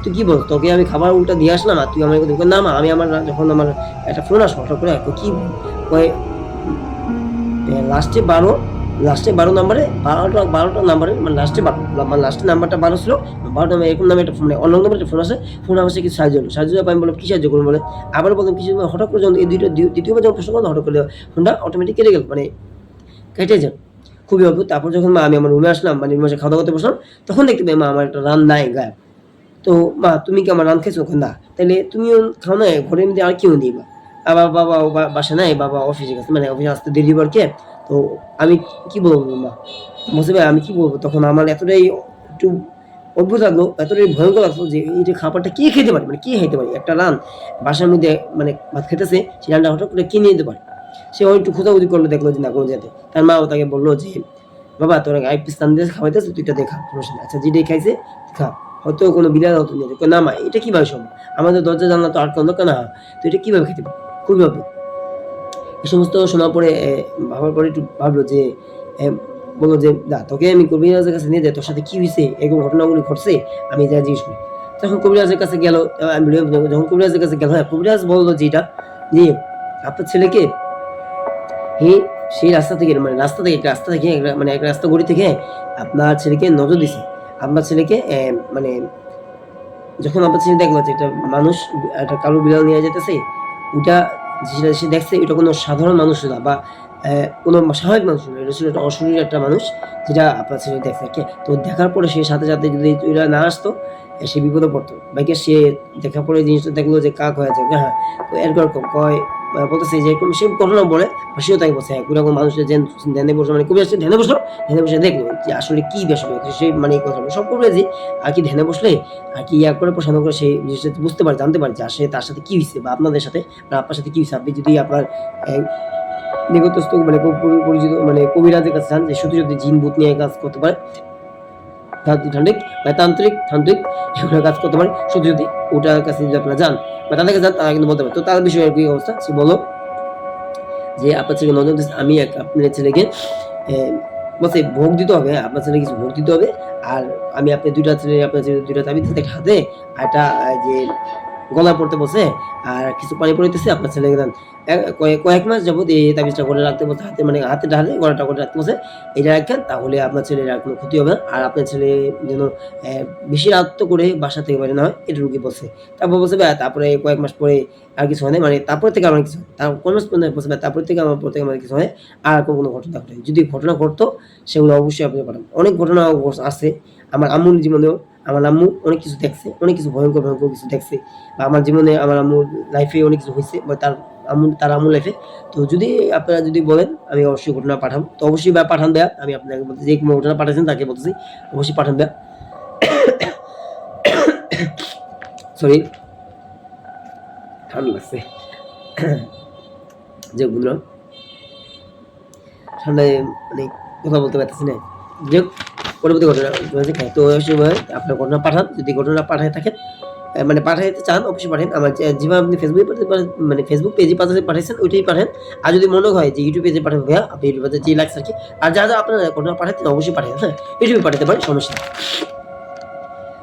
তুই কি বল, তোকে আমি খাবার উল্টা দিয়ে আসলাম আর তুই আমার না মা, আমি আমার যখন আমার একটা ফোন আসবো হঠাৎ করে কি কয় লাস্টে 12 নাম্বারে 12টা নাম্বারে মানে লাস্টে নাম্বারটা 12 ছিল, 12 নাম্বার এরকম নামে একটা মানে অন্য নাম্বারে একটা ফোন আসে, ফোন আসে কিছু সাহায্য আমি বললাম কি সাহায্য করুন বলে, আবার বললাম কিছু, হঠাৎ করে যখন এই দ্বিতীয়বার যখন প্রশ্ন করলাম হঠাৎ করে ফোনটা অটোমেটিক কেটে গেল, মানে কেটে যায়। খুবই অদ্ভুত। তারপর যখন আমি আমার রুমে আসলাম, মানে রুমে খাওয়া দাওয়া করতে বসলাম, তখন দেখতে পাই মা আমার একটা রান নাই গায়েব। তো মা তুমি কি আমার রান খেয়েছো? না। তাহলে তুমিও খাও না, ঘরের মধ্যে আর কেউ নেই বা আবার বাবা বাসা নাই, বাবা অফিসে গেছে, মানে অফিসে আসতে দেরি কে। তো আমি কি বলবো মা? বলছে ভাই আমি কি বলবো? তখন আমার এতটাই একটু অদ্ভুত লাগলো, এতটাই ভয়ঙ্কর লাগলো যে এই যে খাবারটা কে খেতে পারে, মানে কে খেতে পারে? একটা রান বাসার মধ্যে মানে ভাত খেতেছে, সেই রানটা হঠাৎ করে কে নিয়ে যেতে পারে? সে একটু খোঁজাখুঁজি করলো, দেখলো যে না কোনো যেতে। তার মাও তাকে বললো যে বাবা তোর আই পিস রান দিয়ে খাওয়াইতেছে, তুই এটা দেখা সমস্যা নেই। আচ্ছা যেটাই খাইছে খা, হয়তো কোনো বিড়াল হতো না মা এটা কিভাবে সম্ভব? আমাদের দরজা জানলা তো আটকানো কেন? তো এটা কিভাবে খেতে পারে? খুবই অদ্ভুত। এই সমস্ত শোনার পরে ভাবার পরে একটু ভাবলো যে বললো যে না তোকে আমি কবিরাজের কাছে নিয়ে যাই, তোর সাথে কি হয়েছে, এরকম ঘটনাগুলি ঘটছে, আমি যা জিজ্ঞেস করি। তখন কবিরাজের কাছে গেল, আমি যখন কবিরাজের কাছে গেল, হ্যাঁ কবিরাজ বললো যে এটা যে আপনার ছেলেকে সেই রাস্তা থেকে মানে মানে এক রাস্তা গড়ি থেকে আপনার ছেলেকে নজর দিছে। আপনার ছেলেকে মানে যখন আপনার ছেলে দেখলো যে একটা মানুষ একটা কালো বিড়াল নিয়ে যেতেছে, ওটা যেটা সে দেখছে এটা কোনো সাধারণ মানুষ না বা কোনো স্বাভাবিক মানুষ না, এটা ছিল একটা অশরীরী একটা মানুষ, যেটা আপনার ছেলে দেখছে। তো দেখার পরে সে সাথে সাথে যদি ওইটা না আসতো সে বিপদে পড়তো। বাইকে সে দেখার পরে জিনিসটা দেখলো যে কাক হয়ে যায়, হ্যাঁ। তো এরকম কয় বলতেছে যে এরকম সে ঘটনা বলে, সেও তাই বলছে, হ্যাঁ এরকম মানুষের ধ্যানে বসলো, মানে খুবই আসছে ধ্যানে বসলো, ধ্যানে বসে দেখলো যে আসলে কি বিষয় সে মানে এই কথা সব করবে যে আর কি ধ্যানে বসলে আর কি ইয়া করে প্রশ্ন করে সেই জিনিসটা বুঝতে পারে, জানতে পারে যে আসলে তার সাথে কি হয়েছে বা আপনাদের সাথে বা আপনার সাথে কি হয়েছে। আপনি যদি আপনার নিকটস্থ মানে পরিচিত মানে কবিরাজের কাছে যান, যে সত্যি সত্যি জিন ভূত নিয়ে কাজ করতে পারে, তান্ত্রিক এগুলো কাজ করতে পারে সত্যি সত্যি, ওটার কাছে যদি আপনারা যান বা তাদের কাছে যান, তারা কিন্তু বলতে পারে। তো তার বিষয়ে কি অবস্থা সে বলো যে আপনার ছেলেকে নজর দিচ্ছে, আমি আপনার ছেলেকে বলছে ভোগ দিতে হবে, আপনার ছেলে কিছু ভোগ দিতে হবে, আর আমি আপনার দুইটা তাবিজ একটা হাতে আর একটা যে গলা পড়তে বসে আর কিছু পানি পড়িতেছে, আপনার ছেলেকে দেন। কয়েক মাস যাবত এই তাবিজটা করে রাখতে বলছে, হাতে মানে হাতে ঢালে গলাটা করে রাখতে বলছে, এটা রাখেন, তাহলে আপনার ছেলের আর কোনো ক্ষতি হবে না, আর আপনার ছেলে যেন বেশি রাত করে বাসা থেকে বাইরে না হয়, এটা রুগী বলছে। তারপর বলছে তারপরে কয়েক মাস পরে আর কিছু হয় না, মানে তারপর থেকে আমার কিছু হয়, কয়েক মাস পরে বলছে তারপর থেকে আমার কিছু হয় আর কোনো ঘটনা ঘটে। যদি ঘটনা ঘটতো সেগুলো অবশ্যই আপনি পাঠান। অনেক ঘটনা আছে আমার আম্মুর জীবনেও, আমার আম্মু অনেক কিছু দেখছে, অনেক কিছু ভয়ঙ্কর কিছু দেখছে, বা আমার জীবনে আমার আম্মুর লাইফে অনেক কিছু হয়েছে বা তার আম্মুর লাইফে। তো যদি আপনারা যদি বলেন আমি অবশ্যই ঘটনা পাঠাবো, তো অবশ্যই পাঠান দেয়া, আমি আপনাকে বলতে যে কোনো ঘটনা পাঠাচ্ছেন তাকে বলতেছি অবশ্যই পাঠান দেয়া। সরি ঠান্ডা লাগছে যে বন্ধুরা, ঠান্ডায় মানে কথা বলতে পারতেছি না। যে পরবর্তী ঘটনা তো অবশ্যই আপনার ঘটনা পাঠান, যদি ঘটনা পাঠায় থাকেন মানে পাঠাইতে চান অবশ্যই পাঠান। আমার যেভাবে আপনি ফেসবুকে মানে ফেসবুক পেজে পাঠাইছেন ওইটাই পাঠান। আর যদি মনে হয় যে ইউটিউব পেজে পাঠাবেন ভাইয়া, আপনি ইউটিউব পেজে যে লাগছে আর কি। আর যা আপনার ঘটনা পাঠাতে অবশ্যই পাঠান, হ্যাঁ ইউটিউবে পাঠাতে পারেন, সমস্যা নেই।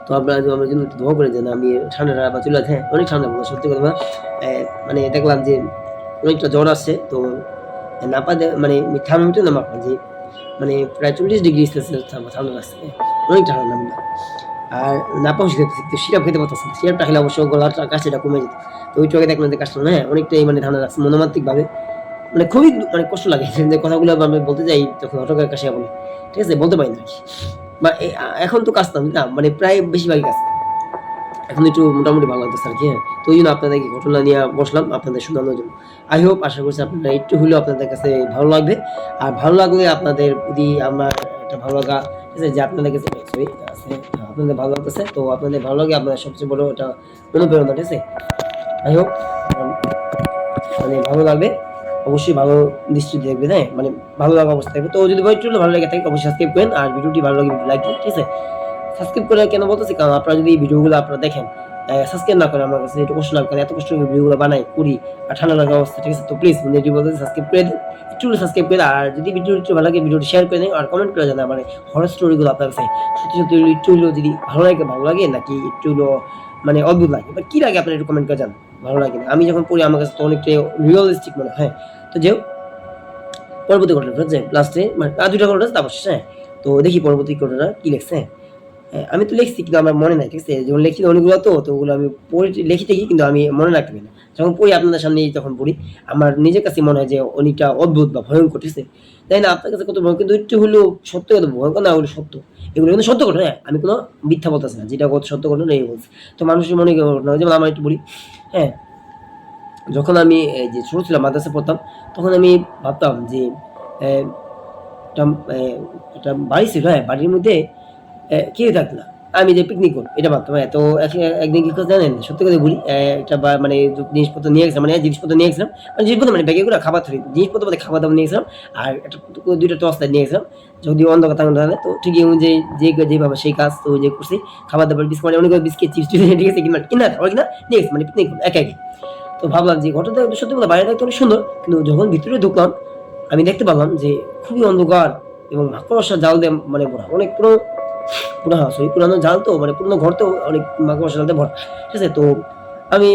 তো আপনারা আমার জন্য একটু দোয়া করে দেন, আমি ঠান্ডাটা আবার চলে আসে। হ্যাঁ, অনেক ঠান্ডা বলবো সত্যি কথা মানে দেখলাম যে অনেকটা জ্বর আসছে। তো নাপা মানে থার্মোমিটার না মাপা যে মানে প্রায় 40 ডিগ্রি সেলসিয়াস ঠান্ডা লাগছে। অনেক ঠান্ডা নামলো। আর নাপা ওষুধ খেতেছি, তো সিরাপ খেতে পারতেছি না। সিরাপটা খেলে অবশ্য গলার কাশিটা কমে যেত। তো ওইটু আগে দেখলাম যে কাশটা হ্যাঁ অনেকটাই মানে ঠান্ডা লাগছে মনোমাত্রিকভাবে। মানে খুবই মানে কষ্ট লাগে যে কথাগুলো আমি বলতে যাই তখন হঠাৎ করে কাশিয়া বলে। ঠিক আছে? বলতে পারি না আরকি। বা এখন তো কাশতাম না মানে প্রায় বেশিরভাগই কাশতাম। এখন একটু মোটামুটি ভালো লাগতেছে আরকি, হ্যাঁ। তো ওইজন্য আপনাদেরকে ঘটনা নিয়ে বসলাম আপনাদের শোনানোর জন্য। I hope আশা করছি আপনারা একটু হলেও আপনাদের কাছে ভালো লাগবে। আর ভালো লাগলে আপনাদের প্রতি আমার একটা ভালো লাগা, ঠিক আছে? যে আপনাদের কাছে সরি আছে আপনাদের ভালো লাগতেছে। তো আপনাদের ভালো লাগে আপনাদের সবচেয়ে বড় এটা অনুপ্রেরণা, ঠিক আছে? I hope মানে ভালো লাগবে। অবশ্যই ভালো দৃষ্টিতে দেখবেন, হ্যাঁ? মানে ভালো লাগা অবস্থায় থাকবে। তো যদি একটু হলেও ভালো লেগে থাকে অবশ্যই সাবস্ক্রাইব করেন। আর ভিডিওটি ভালো লাগলে লাইক দিন, ঠিক আছে? সাবস্ক্রাইব করে কেন বলতেছি? কারণ আপনারা যদি এই ভিডিওগুলো আপনারা দেখেন, সাবস্ক্রাইব না করেন আমার কাছে একটু কষ্ট লাগবে। কারণ এত কষ্ট করে ভিডিওগুলো বানাই, করি আর ঠান্ডা লাগা অবস্থা, ঠিক আছে? তো প্লিজ মানে এটি বলতেছি সাবস্ক্রাইব করে দিন। একটু হলেও সাবস্ক্রাইব করে আর যদি ভিডিওটি একটু ভালো লাগে ভিডিওটি শেয়ার করে দিন আর কমেন্ট করে জানান মানে হরর স্টোরিগুলো আপনার কাছে সত্যি, সত্যি একটু হলেও যদি ভালো লাগে নাকি একটু হলেও মানে অদ্ভুত লাগে বা কি লাগে আপনারা একটু কমেন্ট করে জানান। ভালো লাগে না। আমি যখন পড়ি আমার কাছে তো অনেকটাই রিয়ালিস্টিক মনে হয়। হ্যাঁ? তো যাই হোক পরবর্তী ঘটনা হচ্ছে লাস্টে মানে ২টা ঘটনা আছে তারপর শেষ, হ্যাঁ? তো দেখি পরবর্তী ঘটনা কি লিখছে, হ্যাঁ? আমি তো লিখছি কিন্তু আমার মনে নাই, ঠিক আছে? যেমন লিখছি অনেকগুলো তো ওগুলো আমি পড়ে লিখি ঠিকই কিন্তু আমি মনে রাখতে পারি না। যখন পড়ি আপনাদের সামনেই তখন পড়ি। আমার নিজের কাছে মনে হয় যে অনেকটা অদ্ভুত বা ভয়ংকর, ঠিক আছে? তাই না? আপনার কাছে কত ভয় কিন্তু একটু হলেও সত্য কথা ভয়ংকর না হলেও সত্য। এগুলো কিন্তু সত্য ঘটনা, হ্যাঁ? আমি কোনো মিথ্যা বলতেছি না। যেটা সত্য ঘটনা এই বলছি। তো মানুষের মনে ঘটনা যেমন আমার একটু বলি, হ্যাঁ? যখন আমি এই যে ছোট ছিলাম মাদ্রাসায় পড়তাম তখন আমি ভাবতাম যে এ একটা একটা বাড়ি ছিল, হ্যাঁ? বাড়ির মধ্যে কেউই থাকতো না। আমি যে পিকনিক করব এটা ভাবতাম। হ্যাঁ, তো একদিন কি করছি জানেন? সত্যি কথা বলি, একটা মানে জিনিসপত্র নিয়ে গেছিলাম। মানে জিনিসপত্র নিয়ে গেছিলাম। মানে জিনিসপত্র মানে ব্যাগে করে খাবার থুই। জিনিসপত্র বলতে খাবার-দাবার নিয়ে গেছিলাম। আর একটা ২ টা টর্চ লাইট নিয়ে গেছিলাম। যদিও অন্ধকার থাকার কারণে তো ঠিকই অনুযায়ী যেভাবে সেই কাজ তো ওই যে করছি। খাবার-দাবার বিস্কুট মানে অনেকগুলো বিস্কিট, চিপস-টিপস ঠিক আছে? কিনা খাবার কিনা নিয়ে গেছি। মানে পিকনিক করব একা। তো ভাবলাম যে ঘটনাটা সত্যি কথা বাইরে দেখতে অনেক সুন্দর। কিন্তু যখন ভিতরে ঢুকলাম আমি দেখতে পারলাম যে খুবই অন্ধকার এবং মাকড়সার জাল দিয়ে মানে ভরা। অনেক পুরানো জাল তো মানে পুরনো ঘর তো অনেক মাকড়সার জাল দিয়ে ভরা। ঠিক আছে? তো আমি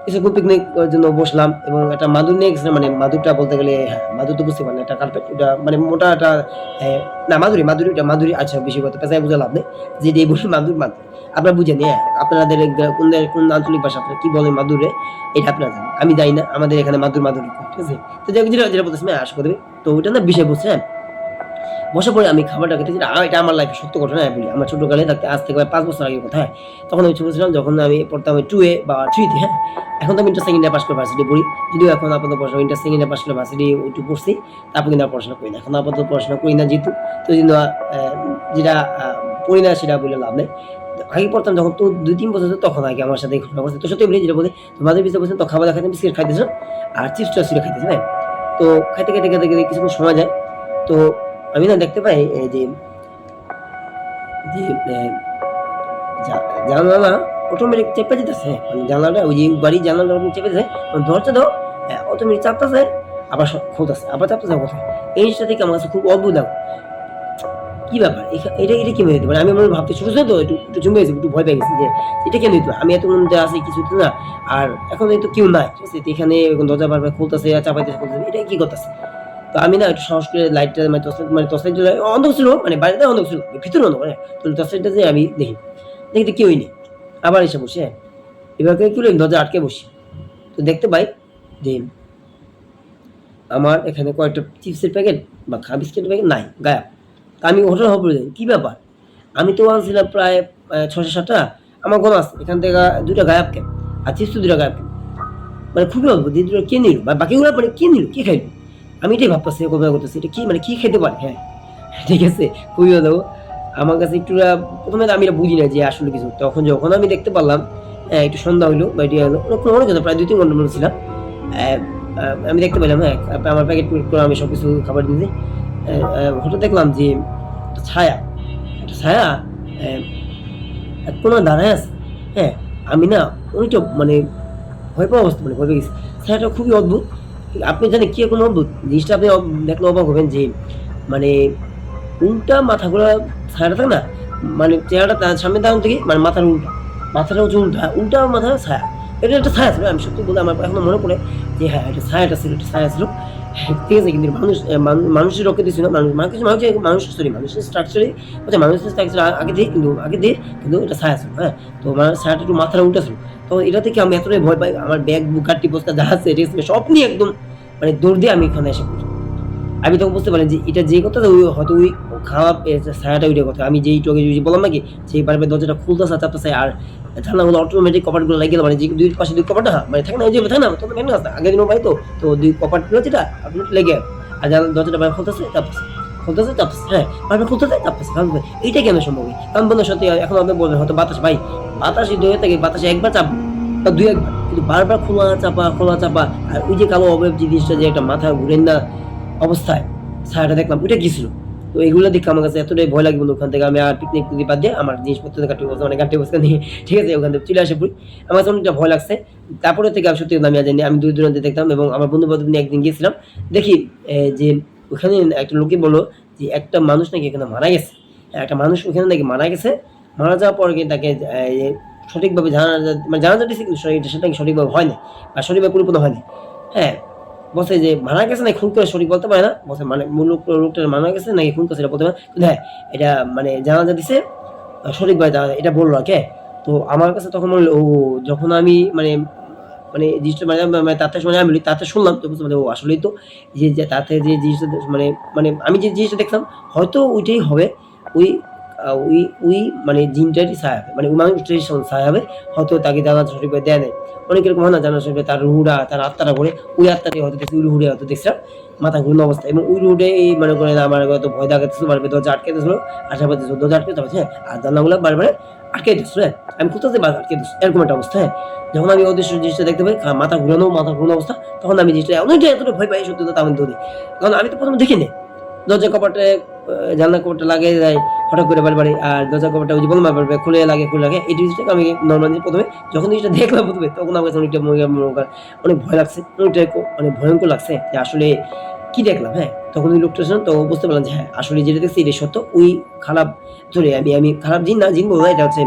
কিছুক্ষণ পিকনিক করার জন্য বসলাম এবং একটা মাদুর নিয়ে গেছিলাম। মানে মাদুরটা বলতে গেলে হ্যাঁ, মাদুর তো বুঝতে পারেন একটা কার্পেট ওটা মানে মোটা একটা না মাদুরি আচ্ছা বেশি কথা পেঁচায় বোঝা লাভ নেই। যেটাই বলি মাদুর। আপনারা বুঝেন, হ্যাঁ? আপনাদের কোন আঞ্চলিক ভাষা আপনারা কি বলেন মাদুরে এটা আপনারা জানেন। আমি জানি না। আমাদের এখানে মাদুরি কয়। ঠিক আছে? তো যাই হোক যেটা বলতেছি আমি আশা করি। তো ওইটা না বিষয় বলছি, হ্যাঁ? বসার পরে আমি খাবারটা খেতেছি এটা আমার লাইফে সত্য ঘটনা বলি। আমার ছোটকালে থাকতে আজ থেকে প্রায় ৫ বছর আগের কথা, হ্যাঁ? তখন আমি ছোট ছিলাম যখন আমি পড়তাম 2 এ বা 3 তে, হ্যাঁ? এখন তো আমি ইন্টার সেকেন্ড ইয়ার পাস করে ভার্সিটি পড়ি। যদিও এখন আপাতত পড়াশোনা ইন্টার সেকেন্ড ইয়ার পাস করে ভার্সিটি ওইটু পড়ছি। তারপর কিন্তু আর পড়াশোনা করি না। এখন আপাতত পড়াশোনা করি না যেহেতু। তো এইজন্য যেটা পড়ি না সেটা বলে লাভ নাই। আগে পড়তাম যখন তো ২-৩ বছর হতো তখন আগে আমার সাথে এই ঘটনা ঘটছে। তো সত্যি বলি যেটা বলি তো মাঝে পিছে বলছেন তো খাবার খাইতে বিস্কিট খাইতেছিলাম আর চিপস-টিপস খাইতেছি, হ্যাঁ? তো খাইতে কিছুক্ষণ সময় যায়। তো আমি না দেখতে পাই এই যে যে জা জানালা অটোমেটিক চেপে দিতেছে। মানে জানালাটা ওই যে বাড়ির জানালাটা ওরকম চেপে দিতেছে। দরজা দাও অটোমেটিক চাপতেছে আবার খুলতেছে। আবার চাপতেছে কোথায়? এই জিনিসটা দেখে আমার কাছে খুব অদ্ভুত লাগে। কি ব্যাপার? এটা কিভাবে হতে পারে? আমি মনে ভাবতে ছোট ছিল তো একটু জমে গেছি, একটু ভয় পেয়ে গেছি যে এটা কেন হইতো? আমি এতক্ষণ যে আছি কিছু তো না। আর এখন তো কেউ নাই। ঠিক আছে? তো এখানে এরকম দরজা বারবার খুলতেছে আর চাপাইতেছে। এটা কি করতেছে? তো আমি না একটু সাহস করে লাইটটা মানে টর্চ লাইট জ্বালাই অন্ধকার ছিল মানে বাইরেটা অন্ধকার ছিল। ভিতরে অন্ধকার, হ্যাঁ? তো টর্চ লাইটটা যেয়ে আমি দেখি। দেখি তো কেউই নেই। আবার এসে বসি, হ্যাঁ? এবার করে কি হলো দরজা আটকে বসি। তো দেখতে পাই যে আমার এখানে কয়েকটা চিপসের প্যাকেট বা বিস্কিটের প্যাকেট নাই, গায়েব। তা আমি হঠাৎ হয়ে যাই। কি ব্যাপার? আমি তো আনছিলাম প্রায় ৬-৭ টা। আমার গোনা আছে। এখান থেকে ২ টা গায়েব কেন? আর চিপসও ২ টা গায়েব কেন? মানে খুবই অদ্ভুত। এই ২ টা কে নিল? বা বাকিগুলো মানে কে নিল? কে খাইল? আমি এটাই ভাবতেছি, কল্পনা করতেছি। এটা কি মানে কি খেতে পারে? হ্যাঁ, ঠিক আছে? খুবই অদ্ভুত। আমার কাছে একটু ১ম এ আমি এটা বুঝি না যে আসলে কিছু। যখন আমি দেখতে পারলাম, একটু সন্ধ্যা হইলো বা এটি হলো অনেক কথা প্রায় ২-৩ ঘন্টার মতো ছিলাম। অ্যা আ আমি দেখতে পেলাম, হ্যাঁ, আমার প্যাকেট করে আমি সবকিছু খাবার দিয়েছি। হঠাৎ দেখলাম যে একটা ছায়া এক কোণায় দাঁড়ায় আছে। হ্যাঁ? আমি না অনেকটা মানে ভয় পাওয়া অবস্থা মানে ভয় পেয়ে গেছি। ছায়াটা খুবই অদ্ভুত। আপনি জানেন কি রকম অদ্ভুত? জিনিসটা আপনি দেখলে অবাক হবেন যে মানে উল্টা মাথা ঘোরা ছায়াটা থাকে না? মানে চেহারাটা তার সামনে দাঁড়ানো থেকে মানে মাথার উল্টা, মাথাটা হচ্ছে উল্টা, উল্টা মাথার ছায়া। এটা একটা ছায়া ছিল। আমি সত্যি বলতে আমার এখনো মনে পড়ে যে হ্যাঁ, এটা ছায়াটা ছিল, একটা ছায়া ছিল। হ্যাঁ, ঠিক আছে? কিন্তু মানুষ মানুষের রক্ষিত ছিল। মানুষের স্ট্রাকচারে হচ্ছে মানুষের স্ট্রাকচার আগে দিয়ে কিন্তু এটা ছায়া ছিল, হ্যাঁ? তো আমার ছায়াটা একটু মাথাটা উল্টা ছিল। তো এটা থেকে আমি এতটাই ভয় পাই, আমার ব্যাগ, বুক, গাট্টি, বস্তা যা আছে, ঠিক আছে? সব নিয়ে একদম মানে দৌড় দিয়ে আমি এখানে এসে পড়ি। আমি তখন বুঝতে পারি যে এটা যে কথা ওই হয়তো ওই খারাপ ছায়াটা ওইটার কথা। আমি যেই টকে যে বললাম নাকি যে বারবার দরজাটা খুলতেছে চাপতেছে আর জানলাগুলো অটোমেটিক কপাটগুলো লাগিয়ে গেল মানে যে দুই পাশে দুই কপাট না মানে থাকে না ওই যে থাকে না তো মেন আছে আগের দিনও পাই তো দুই কপাটগুলো যেটা আপনি লেগে আর দরজাটা বাইরে খুলতেছে চাপতেছে খুলতেছে চাপতেছে হ্যাঁ বারবার খুলতেছে চাপতেছে কারণ এইটা কেন সম্ভব কারণ বন্ধু সত্যি এখন আপনি বলবেন হয়তো বাতাস ভাই বাতাসই দইয়ে থাকে বাতাসে একবার চাপ বা দুই একবার কিন্তু বারবার খোলা চাপা আর ওই যে কালো অবয়ব জিনিসটা যে একটা মাথা ঘুরেন না অবস্থায় ছায়াটা দেখলাম ওইটা কি ছিল তো এগুলো দেখে আমার কাছে এতটাই ভয় লাগে বন্ধু ওখান থেকে আমি আর পিকনিক বাদ দিয়ে আমার জিনিসপত্র কাটি বসে মানে গাড়ি বসে নিয়ে ঠিক আছে ওখান থেকে চলে আসে পড়ি আমার কাছে অনেকটা ভয় লাগছে তারপরে থেকে আমি সত্যি আমি আর জানি আমি দূর দূরান্তে দেখতাম এবং আমার বন্ধু বান্ধব নিয়ে একদিন গিয়েছিলাম দেখি যে ওখানে একটা লোকে বললো যে একটা মানুষ নাকি এখানে মারা গেছে একটা মানুষ ওখানে নাকি মারা গেছে মারা যাওয়ার পর কি তাকে সঠিকভাবে জানা যাচ্ছে কিন্তু সেটা কি সঠিকভাবে হয় না বা সঠিকভাবে পরিপূর্ণ হয় না হ্যাঁ বলছে যে মারা গেছে নাকি খুন করে সঠিক বলতে পারে না বলছে মানে মূল লোকটা মারা গেছে নাকি খুন করছে এটা বলতে পারে কিন্তু হ্যাঁ এটা মানে জানাজা দিছে সঠিকভাবে এটা বললো আর কে তো আমার কাছে তখন মনে হলো ও যখন আমি মানে মানে জিনিসটা মানে তাতে মানে আমি তাতে শুনলাম তো বুঝতে ও আসলেই তো যে তাতে যে জিনিসটা মানে মানে আমি যে জিনিসটা দেখলাম হয়তো ওইটাই হবে ওই ওই ওই মানে জিনটারই ছায়া হবে মানে ওই মানুষটারই ছায়া হবে হয়তো তাকে জানা সঠিকভাবে দেয় নাই অনেক এরকম হয় না জানা সঠিকভাবে তার রুহুটা তার আত্মাটা করে ওই আত্মাটি হয়তো দেখছি ওই রুহুরে হয়তো দেখছিলাম মাথা ঘুরনো অবস্থা এবং ওই রুহুটে এই মনে করেন আমার হয়তো ভয় দেখাতেছিল বারবার দরজা আটকে দিয়েছিল আশাবাদ দরজা আটকে যাবে হ্যাঁ আর জানলাগুলো বারবার আটকে দিচ্ছিল হ্যাঁ আমি কোথাও আটকে দিচ্ছি এরকম একটা অবস্থা হ্যাঁ যখন আমি ওদের জিনিসটা দেখতে পাই মাথা ঘুরানো অবস্থা তখন আমি জিনিসটা অনেকটা এতটা ভয় পাই সত্যি কথা আমি ধরি কারণ আমি তো প্রথমে দেখিনি দরজা কপাটে জানলা কপাটটা লাগিয়ে দেয় হঠাৎ করে বাড়ি আর দরজা কপাটটা ওই যে বললাম খুলে লাগে এই জিনিসটাকে আমি নর্মালি প্রথমে যখন জিনিসটা দেখলাম প্রথমে তখন আমার কাছে অনেকটা অনেক ভয় লাগছে অনেকটা অনেক ভয়ঙ্কর লাগছে যে আসলে কি দেখলাম হ্যাঁ তখন ওই লোকটা শুনে তো বুঝতে পারলাম যে হ্যাঁ আসলে যেটা দেখছি এটা সত্য ওই খারাপ ধরে আমি খারাপ জিন না জিন বলবো এটা হচ্ছে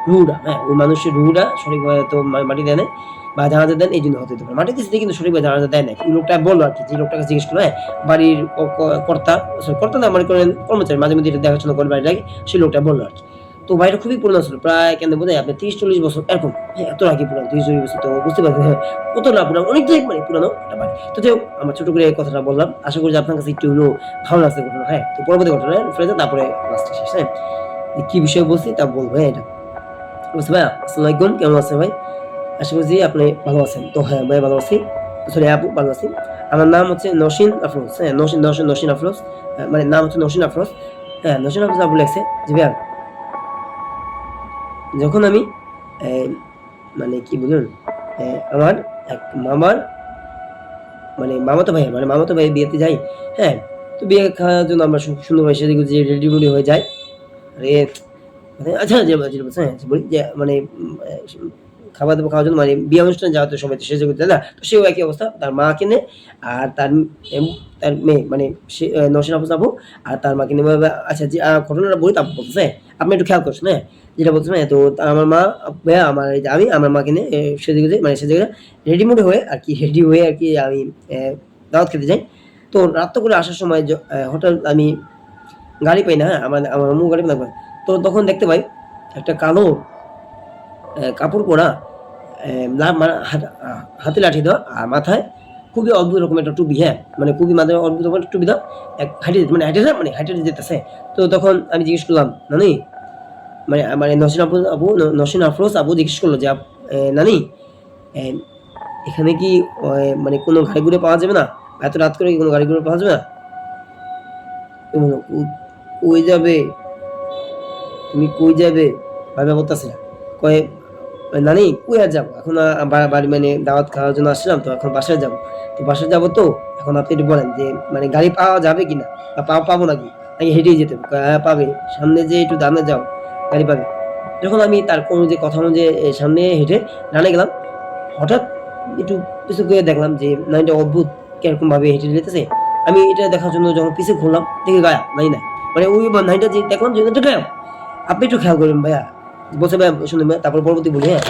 রুহুটা হ্যাঁ ওই মানুষের রুহুটা সঠিকভাবে তো মাটি দেয় না বা জানাজা দেন এই জন্য হতে পারে মাটি দিচ্ছে কিন্তু সঠিকভাবে জানাজা দেয় না ওই লোকটা বললো আর কি যে লোকটাকে জিজ্ঞেস করলো হ্যাঁ বাড়ির কর্তা না মনে করেন কর্মচারী মাঝে মধ্যে এটা দেখাশোনা করে বাড়ি লাগে সেই লোকটা বললো আর কি তো বাড়িটা খুবই পুরনো ছিল প্রায় কেন বোধ হয় আপনার 30-40 বছর এরকম হ্যাঁ এত আগে পুরানো 30-40 বছর তো বুঝতে পারছেন হ্যাঁ কত না পুরানো অনেকটাই মানে পুরানো একটা বাড়ি তো যাই হোক আমার ছোট করে এই কথাটা বললাম আশা করি যে আপনার কাছে একটু হলেও ভালো লাগছে ঘটনা হ্যাঁ তো পরবর্তী ঘটনা ফিরে যান তারপরে লাস্টে শেষ হ্যাঁ কি বিষয়ে বলছি তা বলবো হ্যাঁ এটা বুঝতে ভাই আসসালামু আলাইকুম কেমন আছেন ভাই আশা করছি আপনি ভালো আছেন তো হ্যাঁ ভাই ভালো আছি সরি আপু ভালো আছি আমার নাম হচ্ছে নসীন আফরোজ হ্যাঁ নসীন আফরোজ মানে নাম হচ্ছে নসীন আফরোজ হ্যাঁ নসীন আফরোজ আপু লেখছে জি ভাইয়া যখন আমি মানে কি বলুন আমার এক মামার মানে মামাতো ভাই বিয়েতে যাই হ্যাঁ তো বিয়ে খাওয়ার জন্য আমরা সুন্দরভাবে সেদিকে যে রেডি হয়ে যাই আরে আচ্ছা যেটা বলছেন হ্যাঁ বলি যে মানে খাবার দাবার খাওয়ার জন্য মানে বিয়ে অনুষ্ঠানে যাওয়া তো সবাই তো সেজে করতে না তো সেও একই অবস্থা তার মা কিনে আর তার মেয়ে মানে সে নসীন আফরোজ আপু আর তার মা কিনে আচ্ছা যে ঘটনাটা বলি তারপর বলতেছে আপনি একটু খেয়াল করছেন হ্যাঁ যেটা বলছেন হ্যাঁ তো আমার মা ভাইয়া আমার এই যে আমি আমার মা কিনে সেজে গুজে মানে সেজে রেডিমেড হয়ে আর কি রেডি হয়ে আর কি আমি দাওয়াত খেতে যাই তো রাত করে আসার সময় হঠাৎ আমি গাড়ি পাই না হ্যাঁ আমার আম্মু গাড়ি পাই না তো তখন দেখতে পাই একটা কালো কাপড় পরা হাতে লাঠি দেওয়া আর মাথায় খুবই অদ্ভুত রকমের একটা টুপি হ্যাঁ মানে খুবই মাথায় অদ্ভুত রকমের টুপি দেওয়া এক হাইটে যেতেছে তো তখন আমি জিজ্ঞেস করলাম নানি মানে মানে নসীন আফরোজ আপু জিজ্ঞেস করলো যে নানি এখানে কি মানে কোনো গাড়ি ঘুরে পাওয়া যাবে না এত রাত করে কি কোনো গাড়ি ঘুরে পাওয়া যাবে না কই যাবে তুমি কই যাবে ভাবে বলতেছে না কয়ে নানি কই আর যাবো এখন বাড়ি মানে দাওয়াত খাওয়ার জন্য আসলাম তো এখন বাসায় যাবো তো বাসায় যাবো তো এখন আপনি একটু বলেন যে মানে গাড়ি পাওয়া যাবে কিনা বা পাবো নাকি হেঁটেই যেতে হ্যাঁ পাবে সামনে যে একটু দামে যাও গাড়ি পাবে যখন আমি তার কোনো যে কথা অনুযায়ী সামনে হেঁটে ডানে গেলাম হঠাৎ একটু পিছু করে দেখলাম যে নাইটা অদ্ভুত কিরকম ভাবে হেঁটে যেতেছে আমি এটা দেখার জন্য যখন পিছু ঘুরলাম দেখে গায়া নাই মানে ওই নাইটা যে দেখলাম যে গায়া আপনি একটু খেয়াল করবেন ভাইয়া। বলছে ভাইয়া শুনুন ভাইয়া, তারপর পরবর্তী বলি, হ্যাঁ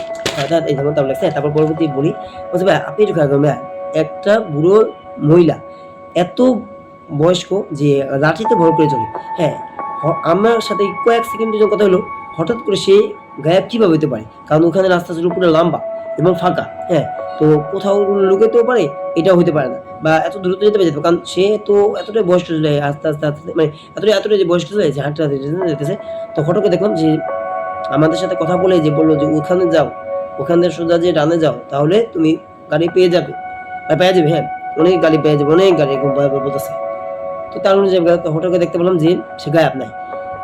এই যেমন তারপর লেখছে, তারপর পরবর্তী বলি, বলছে ভাইয়া আপনি একটু খেয়াল করবেন ভাইয়া, একটা বুড়ো মহিলা এত বয়স্ক যে লাঠিতে ভর করে চলে, হ্যাঁ আমার সাথে কয়েক সেকেন্ডের জন্য কথা হলো, হঠাৎ করে সে গায়েব কিভাবে হতে পারে? কারণ ওখানে রাস্তা ছিল পুরো লম্বা এবং ফাঁকা, হ্যাঁ তো কোথাও লুকাতেও পারে, এটাও হতে পারে না, বা এত দ্রুত যেতে পারে, কারণ সে তো এতটাই বয়স্ক ছিল, আস্তে আস্তে আস্তে মানে এতটাই যে বয়স্ক ছিল যে হাঁটতে হাঁটতে যেতেছে। তো হঠাৎ করে দেখলাম যে আমাদের সাথে কথা বলে যে বললো যে ওখানে যাও, ওখান থেকে সোজা যে ডানে যাও, তাহলে তুমি গাড়ি পেয়ে যাবে, পেয়ে যাবে, হ্যাঁ অনেক গাড়ি পেয়ে যাবে, অনেক গাড়ি এরকম বলতেছে। তো তার অনুযায়ী হঠাৎ করে দেখতে পেলাম যে সে গায়েব নাই।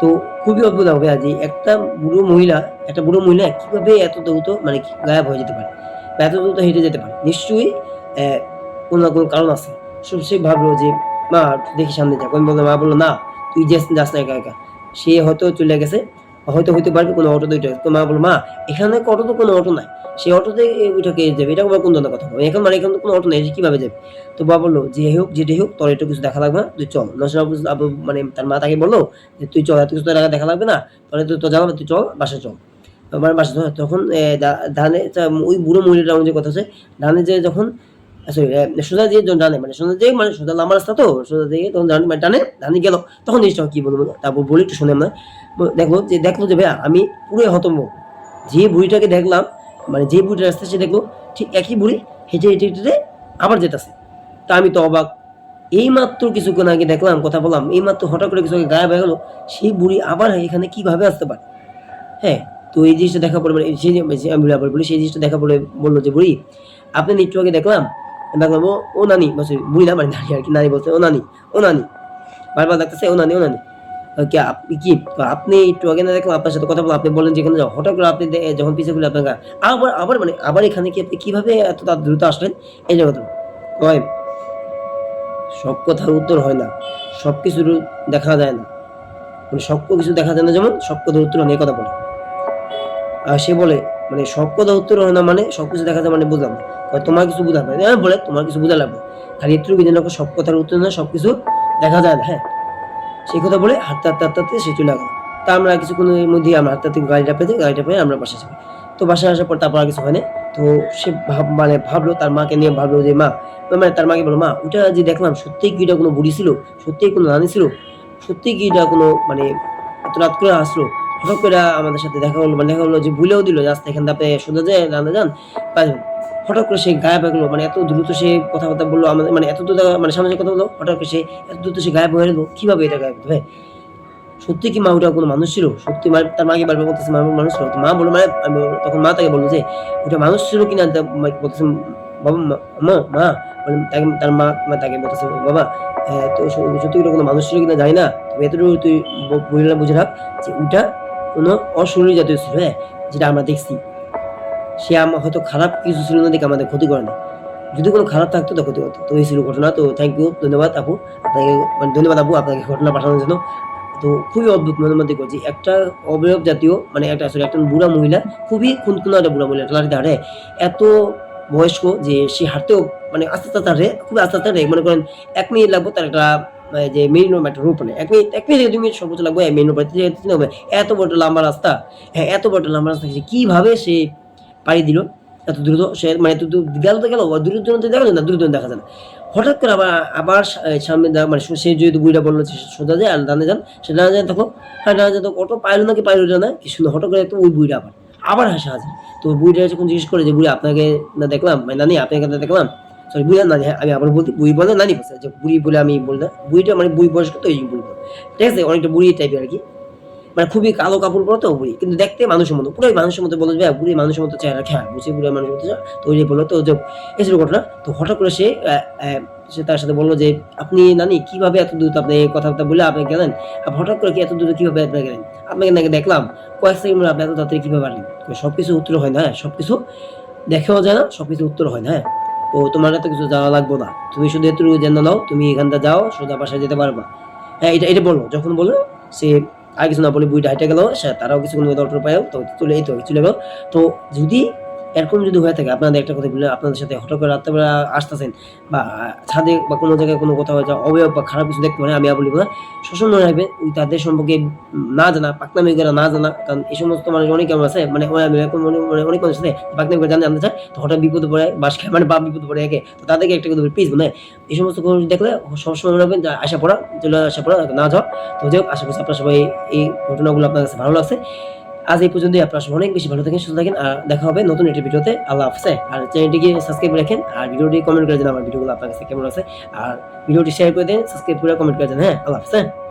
তো খুবই অদ্ভুত হবে যে একটা বুড়ো মহিলা কিভাবে এত দ্রুত মানে গায়েব হয়ে যেতে পারে, বা এত দ্রুত হেঁটে যেতে পারে, নিশ্চয়ই কোনো না কোনো কারণ আছে। সে ভাবলো যে মা দেখি সামনে যাক, আমি বললাম, মা বললো না তুই যাস না একা একা, সে হয়তো চলে গেছে, হয়তো হইতে পারবে কোনো অটো দুইটা। তো মা বললো মা এখানে অটো তো কোনো অটো নাই, সে অটোতে উঠে যাবে, এটা আবার কোন ধরনের কথা বলে, এখন মানে এখানে তো কোনো অটো নেই, কিভাবে যাবে? তো বাবা বললো যে হোক যেটাই হোক তোর এটা কিছু দেখা লাগবে না, তুই চল। নসর আবু মানে তার মা তাকে বললো যে তুই চল, এত কিছু তোর দেখা লাগবে না, তাহলে তুই তো জানাবে, তুই চল বাসা চল। আমার বাসা তখন ডানে ওই বুড়ো মহিলাটা যে কথা আছে, ডানে যে যখন সরি সোজা দিয়ে ডানে মানে সোজা দিয়ে মানে সোজা লাম্বা রাস্তা, তো সোজা দিয়ে তখন ডানে গেল, তখন জিনিসটা কি বলবো, তারপর বলি একটু শুনে আমরা। দেখলো যে ভাইয়া আমি পুরো হতম্ব, যে বুড়িটাকে দেখলাম মানে যে বুড়িটা রাস্তা সে দেখলো ঠিক একই বুড়ি হেঁটে হেঁটে হেঁটে আবার যেতেছে। তা আমি তো অবাক, এইমাত্র কিছুক্ষণ আগে দেখলাম, কথা বললাম, এইমাত্র হঠাৎ করে কিছু গায়েব হয়ে গেল, সেই বুড়ি আবার এখানে কিভাবে আসতে পারে? হ্যাঁ তো এই জিনিসটা দেখা পড়ে মানে আমি আবার বলি, সেই জিনিসটা দেখা পড়ে বললো যে বুড়ি আপনি একটু আগে দেখলাম ও নানি বলছে, বুড়ি না মানে নানি আর কি, নানি বলছে ও নানি ও নানি, বারবার দেখতেছে ও নানি ও নানি। কি আপনি কি আপনি একটু আগে না দেখলাম আপনার সাথে কথা বলে, আপনি বলেন যেখানে যাও, হঠাৎ করে আপনি যখন পিছিয়ে ঘুরে আপনার আবার আবার মানে আবার এখানে কি আপনি কিভাবে এত দ্রুত আসলেন? এই যে কথা কয়, সব কথার উত্তর হয় না, সব কিছুর দেখা যায় না, মানে সব কিছু দেখা যায় না, যেমন সব কথার উত্তর হয় না, এই কথা বলে। আর সে বলে মানে সব কথা উত্তর হয় না মানে সবকিছু দেখা যায় মানে বুঝলাম না, তোমার কিছু বোঝা লাগবে, বলে তোমার কিছু বোঝা লাগবে, খালি এটুকু যেন সব কথার উত্তর না, সবকিছু দেখা যায় না, হ্যাঁ সেই কথা বলে হাঁটতে হাঁটতে হাঁটতে হাঁটতে সে চলে গেল। তা আমরা কিছুক্ষণের মধ্যেই আমরা হাঁটতে হাঁটতে গাড়িটা পেয়ে আমরা বাসায় যাই। তো বাসায় আসার পর তারপর আর কিছু হয় না। তো সে মানে ভাবলো, তার মাকে নিয়ে ভাবলো যে মা, মানে তার মাকে বললো মা ওটা যে দেখলাম সত্যিই কি এটা কোনো বুড়ি ছিল, সত্যিই কোনো নানি ছিল, সত্যিই কি এটা কোনো মানে এত রাত করে আসলো, হঠাৎ করে আমাদের সাথে দেখা হলো, মানে দেখা হলো যে ভুলেও দিল রাস্তা এখান থেকে সোজা যায় রান্না যান পাঁচজন, হঠাৎ করে সে গায়েব হয়ে গেলো, মানে এত দ্রুত সে কথাবার্তা বললো আমাদের, মানে এত দ্রুত মানে সামনে কথা বললো, হঠাৎ করে সে এত দ্রুত সে গায়েব হয়ে গেলো, কিভাবে এটা গায়েব হবে? সত্যি কি মা ওটা কোনো মানুষ ছিল? সত্যি মা তার মাকে বারবার বলতেছে মা মানুষ ছিল। তো মা বলল মানে তখন মা তাকে বলল যে ওটা মানুষ ছিল কিনা, বলতেছে বাবা মা তাকে তার মা তাকে বলতেছে বাবা তো সত্যি ওটা কোনো মানুষ ছিল কিনা জানি না, তবে এতটুকু তুই বুঝে রাখ যে ওটা কোনো অশরীরী জাতীয় ছিল, হ্যাঁ যেটা আমরা দেখছি। সে আমার হয়তো খারাপ কিছু ছিল না দেখে আমাদের ক্ষতি করে না, যদি কোনো খারাপ থাকতো তো ক্ষতি করতো। তো এই ছিল ঘটনা। তো থ্যাংক ইউ, ধন্যবাদ আপু আপনাকে, মানে ধন্যবাদ আপু আপনাকে ঘটনা পাঠানোর জন্য। তো খুবই অদ্ভুত মনের মধ্যে করছি, একটা অবয়ব জাতীয় মানে একটা বুড়া মহিলা, খুবই খুনখুনা একটা বুড়া মহিলা লাঠিতে হাঁটে, এত বয়স্ক যে সে হাঁটতেও মানে আস্তে আস্তে হাঁটে, খুবই আস্তে আস্তে হাঁটে, মনে করেন ১ মিনিট লাগবে তার একটা যে মেইন রোড একটা রোড, মানে ১ মিনিট থেকে ২ মিনিট সর্বোচ্চ লাগবে মেইন রোড হবে, এত বড় লম্বা রাস্তা, হ্যাঁ এত বড় লম্বা রাস্তা কিভাবে সে পাড়ি দিল এত দ্রুত? সে মানে গেল তো গেল, দূরের জন্য তো দেখা যায় না, দূরের জন্য দেখা যায় না। হঠাৎ করে আবার সামনে মানে সে যেহেতু বুড়িটা বললো যে সোজা যায় আর ডানে যান, সে ডানে যান তখন, হ্যাঁ ডানে যান, অটো পাইলো নাকি পাইলো না কি শুনে হঠাৎ করে একটা ওই বুড়িটা আবার হাসা হাসি। তো বুড়িটা যখন জিজ্ঞেস করে যে বুড়ি আপনাকে না দেখলাম, মানে নানি আপনাকে না দেখলাম, সরি বুড়ি নানি, হ্যাঁ আমি আবার বলতে বুড়ি বলে নানি বলছে, যে বুড়ি বলে আমি বললাম, বুড়িটা মানে বুড়ি বয়স্ক তো এই বুড়ি, ঠিক আছে অনেকটা বুড়ি টাইপের আর কি, মানে খুবই কালো কাপড় পরতো বুড়ি, কিন্তু দেখতে মানুষের মতো, পুরোই মানুষের মতো, বলে ভাই বুড়ি মানুষের মতো চেহারা, হ্যাঁ বুঝি বুড়ি মানুষের মতো, তো ওই যে বললো তো যে এসেছিল ঘটনা। তো হঠাৎ করে সে তার সাথে বললো যে আপনি নানি কিভাবে এত দ্রুত আপনি কথাবার্তা বলে আপনি গেলেন, হঠাৎ করে কি এত দ্রুত কিভাবে আপনি গেলেন, আপনাকে নাকি দেখলাম কয়েক সেকেন্ড আপনি এত তাড়াতাড়ি কিভাবে পারলেন? সবকিছু উত্তর হয় না, হ্যাঁ সবকিছু দেখেও যায় না, সবকিছু উত্তর হয় না, হ্যাঁ তো তোমার এত কিছু যাওয়া লাগবো না, তুমি শুধু এত জেনে নাও, তুমি এখানটা যাও সোজা বাসায় যেতে পারবা, হ্যাঁ এটা বললো। যখন বললো সে আর কিছু না বলে বুড়িটা হাঁটে গেল, তারাও কিছুক্ষণ অল্প পায়ও তো চলে গেল। তো যদি এরকম যদি হয়ে থাকে আপনাদের একটা কথা বললে আপনাদের সাথে হঠাৎ করে রাত্রেবেলা আসতেছেন বা ছাদে বা কোনো জায়গায় কোনো কোথাও হয়তো অবয়ব বা খারাপ কিছু দেখতে পারে আমি আর বলব না। সবসময় মনে রাখবেন ওই তাদের সম্পর্কে না জানা, পাকনামি করা না জানা কারণ এই সমস্ত মানুষ অনেক কেমন আছে মানে এরকম অনেক মানুষের সাথে পাকনামি করে জানতে চায় তো হঠাৎ বিপদে পড়ে বাস খায় মানে বাপ বিপদে পড়ে একে তো তাদেরকে একটা কথা বলি প্লিজ মানে এই সমস্ত মানুষ দেখলে সবসময় মনে রাখবেন যে আশা পড়া চলে আসা পড়া না যাওয়া তো যাই হোক আশা করছি আপনার সবাই এই ঘটনাগুলো আপনার কাছে ভালো লাগছে আজ এই পর্যন্তই আপনারা সবাই অনেক বেশি ভালো থাকেন সুস্থ থাকেন আর দেখা হবে নতুন একটি ভিডিওতে আল্লাহ হাফেজ আর চ্যানেলটিকে সাবস্ক্রাইব করে রাখেন আর ভিডিওটি কমেন্ট করে দেন আমার ভিডিওগুলো আপনার কাছে কেমন আছে আর ভিডিওটি শেয়ার করে দেন সাবস্ক্রাইব করে কমেন্ট করে দেন হ্যাঁ আল্লাহ হাফেজ